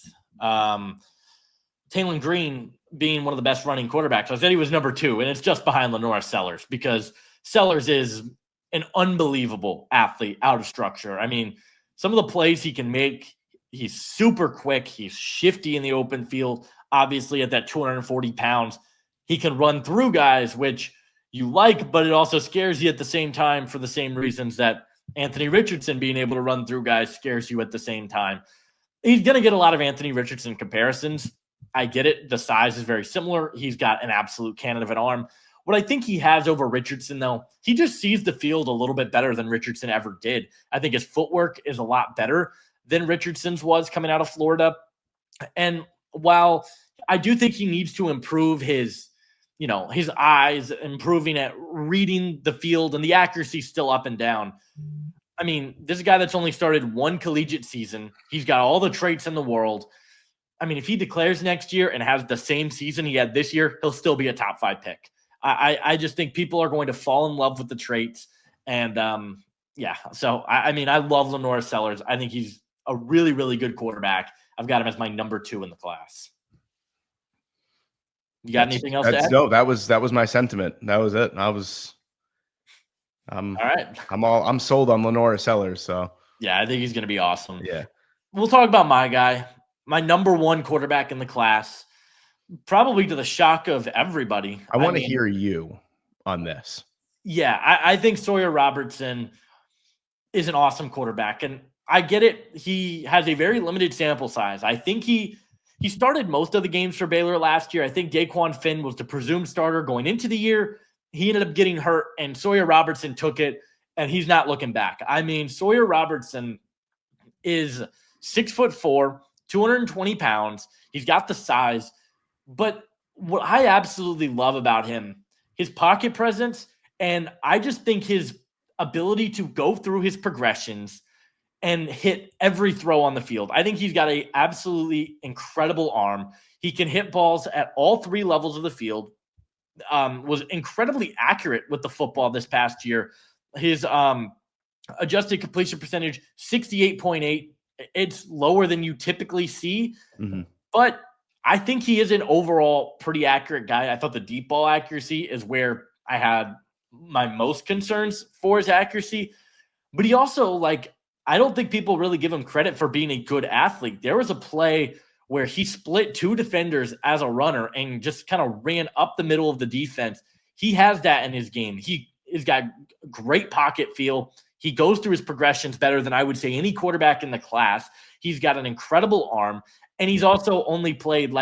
Taylor Green being one of the best running quarterbacks. I said he was number 2, and it's just behind Lenora Sellers, because Sellers is an unbelievable athlete out of structure. I mean, some of the plays he can make, he's super quick. He's shifty in the open field. Obviously, at that 240 pounds, he can run through guys, which you like, but it also scares you at the same time for the same reasons that Anthony Richardson being able to run through guys scares you at the same time. He's going to get a lot of Anthony Richardson comparisons. I get it. The size is very similar. He's got an absolute cannon of an arm. What I think he has over Richardson, though, he just sees the field a little bit better than Richardson ever did. I think his footwork is a lot better than Richardson's was coming out of Florida. And while I do think he needs to improve his eyes, improving at reading the field, and the accuracy still up and down. I mean, this is a guy that's only started one collegiate season. He's got all the traits in the world. I mean, if he declares next year and has the same season he had this year, he'll still be a top 5 pick. I just think people are going to fall in love with the traits. And so I mean, I love Lenore Sellers. I think he's a really, really good quarterback. I've got him as my number 2 in the class. You got anything else to add? No, that was my sentiment. That was it. All right. I'm sold on Lenore Sellers. So yeah, I think he's going to be awesome. Yeah. We'll talk about my guy, my number 1 quarterback in the class, probably to the shock of everybody. I want to hear you on this. Yeah, I think Sawyer Robertson is an awesome quarterback, and I get it. He has a very limited sample size. I think he started most of the games for Baylor last year. I think Daquan Finn was the presumed starter going into the year. He ended up getting hurt, and Sawyer Robertson took it, and he's not looking back. I mean, Sawyer Robertson is 6'4", 220 pounds. He's got the size. But what I absolutely love about him, his pocket presence, and I just think his ability to go through his progressions and hit every throw on the field. I think he's got an absolutely incredible arm. He can hit balls at all 3 levels of the field. Was incredibly accurate with the football this past year. His adjusted completion percentage, 68.8. It's lower than you typically see. Mm-hmm. But I think he is an overall pretty accurate guy. I thought the deep ball accuracy is where I had my most concerns for his accuracy. But he also, I don't think people really give him credit for being a good athlete. There was a play where he split 2 defenders as a runner and just kind of ran up the middle of the defense. He has that in his game. He's got great pocket feel. He goes through his progressions better than I would say any quarterback in the class. He's got an incredible arm, and he's also only played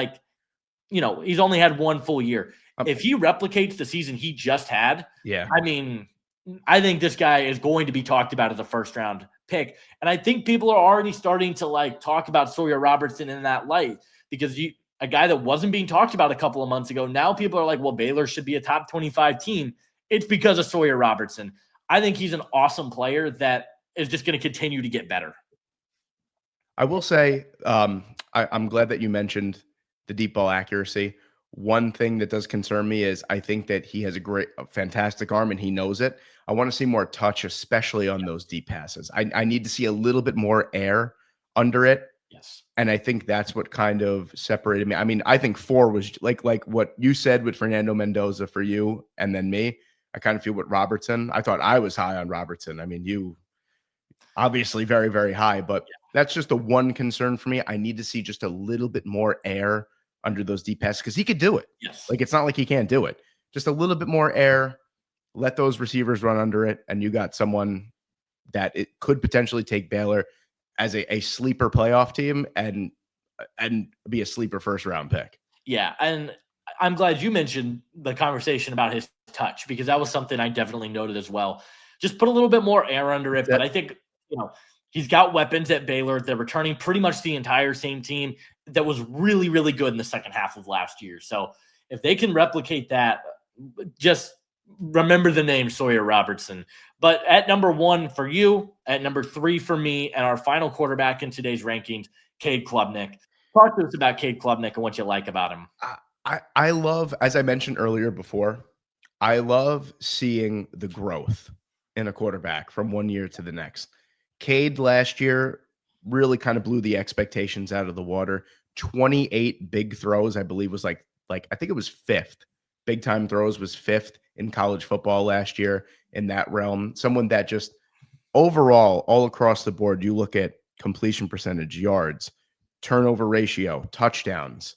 he's only had 1 full year. If he replicates the season he just had, I mean, I think this guy is going to be talked about as a first-round pick. And I think people are already starting to talk about Sawyer Robertson in that light, because a guy that wasn't being talked about a couple of months ago, now people are like, well, Baylor should be a top 25 team. It's because of Sawyer Robertson. I think he's an awesome player that is just going to continue to get better. I will say, I'm glad that you mentioned the deep ball accuracy. One thing that does concern me is I think that he has a fantastic arm, and he knows it. I want to see more touch, especially on those deep passes. I need to see a little bit more air under it. Yes. And I think that's what kind of separated me. I mean, I think 4 was like what you said with Fernando Mendoza for you and then me. I kind of feel with Robertson. I thought I was high on Robertson. I mean, you obviously very, very high, but that's just the one concern for me. I need to see just a little bit more air under those deep passes, because he could do it. Yes. It's not like he can't do it. Just a little bit more air, let those receivers run under it, and you got someone that it could potentially take Baylor as a sleeper playoff team and be a sleeper first-round pick. Yeah, and I'm glad you mentioned the conversation about his touch, because that was something I definitely noted as well. Just put a little bit more air under it, but I think, he's got weapons at Baylor. They're returning pretty much the entire same team that was really, really good in the second half of last year. So if they can replicate that, just remember the name Sawyer Robertson. But at number 1 for you, at number 3 for me, and our final quarterback in today's rankings, Cade Klubnik. Talk to us about Cade Klubnik and what you like about him. I love, as I mentioned earlier before, I love seeing the growth in a quarterback from one year to the next. Cade last year really kind of blew the expectations out of the water. 28 big throws, I believe, was like I think it was 5th. Big time throws was 5th in college football last year in that realm. Someone that just overall, all across the board, you look at completion percentage, yards, turnover ratio, touchdowns,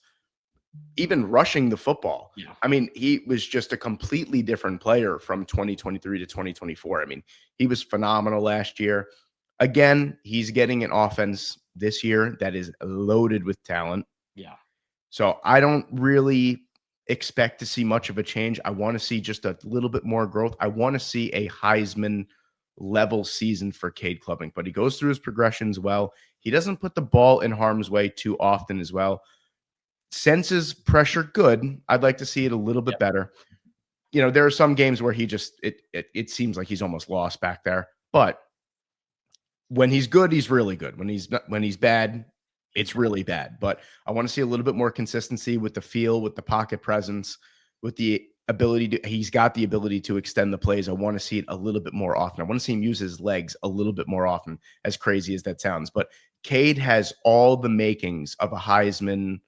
even rushing the football. Yeah. I mean, he was just a completely different player from 2023 to 2024. I mean, he was phenomenal last year. Again, he's getting an offense this year that is loaded with talent. Yeah. So I don't really expect to see much of a change. I want to see just a little bit more growth. I want to see a Heisman level season for Cade Klubnik, but he goes through his progressions well. He doesn't put the ball in harm's way too often as well. Senses pressure good. I'd like to see it a little bit better. You know, there are some games where he just it seems like he's almost lost back there. But when he's good, he's really good. When he's bad, it's really bad. But I want to see a little bit more consistency with the feel, with the pocket presence, with the ability to he's got the ability to extend the plays. I want to see it a little bit more often. I want to see him use his legs a little bit more often, as crazy as that sounds. But Cade has all the makings of a Heisman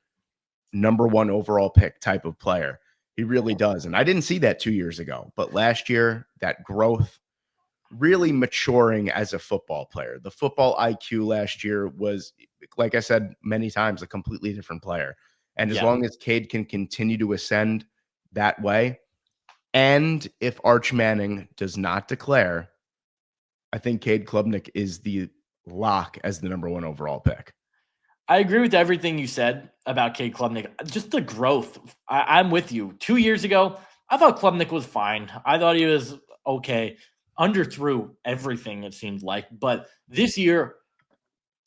number one overall pick type of player. He really does. And I didn't see that 2 years ago. But last year, that growth, really maturing as a football player. The football IQ last year was, like I said many times, a completely different player. And as Yeah. long as Cade can continue to ascend that way, and if Arch Manning does not declare, I think Cade Klubnik is the lock as the number one overall pick. I agree with everything you said about Cade Klubnik. Just the growth. I'm with you. 2 years ago, I thought Klubnik was fine. I thought he was okay. Underthrew everything, it seemed like. But this year,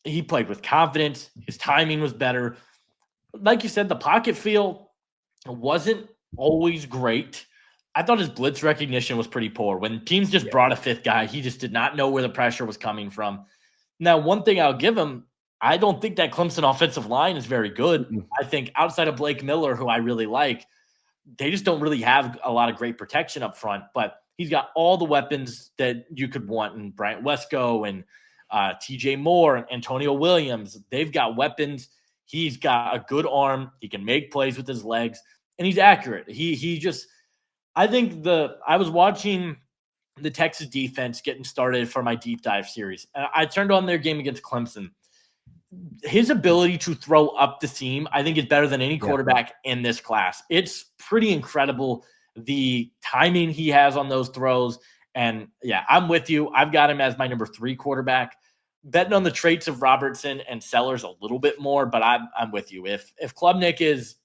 he played with confidence. His timing was better. Like you said, the pocket feel wasn't always great. I thought his blitz recognition was pretty poor. When teams just brought a fifth guy, he just did not know where the pressure was coming from. Now, one thing I'll give him, I don't think that Clemson offensive line is very good. I think outside of Blake Miller, who I really like, they just don't really have a lot of great protection up front. But he's got all the weapons that you could want in Bryant Wesco and TJ Moore and Antonio Williams. They've got weapons. He's got a good arm. He can make plays with his legs, and he's accurate. He just, I think I was watching the Texas defense getting started for my deep dive series. And I turned on their game against Clemson. His ability to throw up the seam, I think, is better than any quarterback in this class. It's pretty incredible, the timing he has on those throws. And yeah, I'm with you. I've got him as my number 3 quarterback. Betting on the traits of Robertson and Sellers a little bit more, but I'm with you. If Klubnik is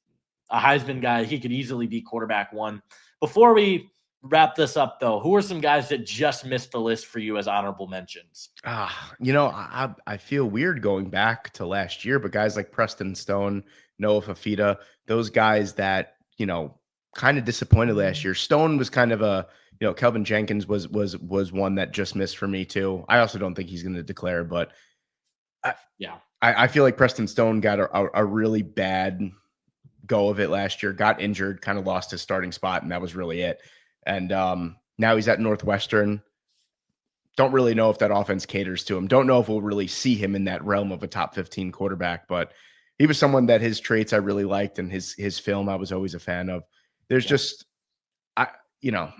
a Heisman guy, he could easily be quarterback 1. Before we wrap this up, though, who are some guys that just missed the list for you as honorable mentions? You know, I feel weird going back to last year, but guys like Preston Stone, Noah Fafita, those guys that, you know, kind of disappointed last year. Stone was kind of a, you know, Kelvin Jenkins was one that just missed for me too. I also don't think he's going to declare, but I feel like Preston Stone got a really bad go of it last year, got injured, kind of lost his starting spot, and that was really it. And now he's at Northwestern. Don't really know if that offense caters to him. Don't know if we'll really see him in that realm of a top 15 quarterback, but he was someone that his traits I really liked, and his film I was always a fan of. There's just, you know,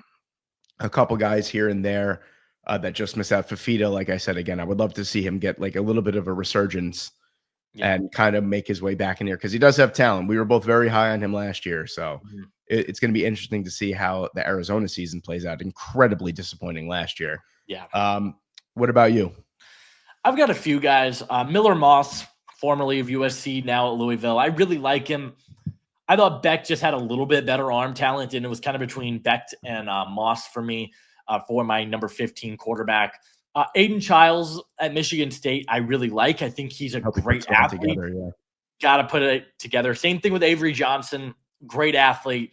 a couple guys here and there that just miss out. Fafita, like I said, again, I would love to see him get like a little bit of a resurgence and kind of make his way back in here because he does have talent. We were both very high on him last year. So it's going to be interesting to see how the Arizona season plays out. Incredibly disappointing last year. What about you? I've got a few guys. Miller Moss, formerly of USC, now at Louisville. I really like him. I thought Beck just had a little bit better arm talent, and it was kind of between Beck and Moss for me for my number 15 quarterback. Aiden Childs at Michigan State, I really like. I think he's a great athlete. Got to put it together. Same thing with Avery Johnson, great athlete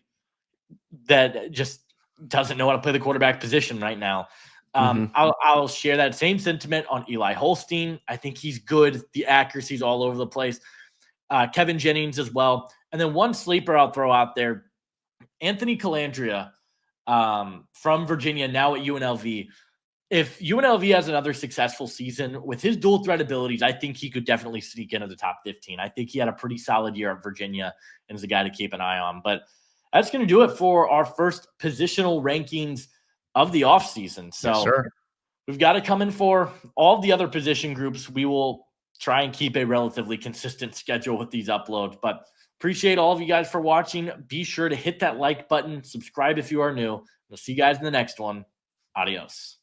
that just doesn't know how to play the quarterback position right now. I'll share that same sentiment on Eli Holstein. I think he's good. The accuracy's all over the place. Kevin Jennings as well. And then one sleeper I'll throw out there, Anthony Calandria from Virginia, now at UNLV. If UNLV has another successful season with his dual threat abilities, I think he could definitely sneak into the top 15. I think he had a pretty solid year at Virginia and is a guy to keep an eye on. But that's going to do it for our first positional rankings of the offseason. So we've got to come in for all the other position groups. We will try and keep a relatively consistent schedule with these uploads. But Appreciate all of you guys for watching. Be sure to hit that like button, subscribe if you are new. We'll see you guys in the next one. Adios.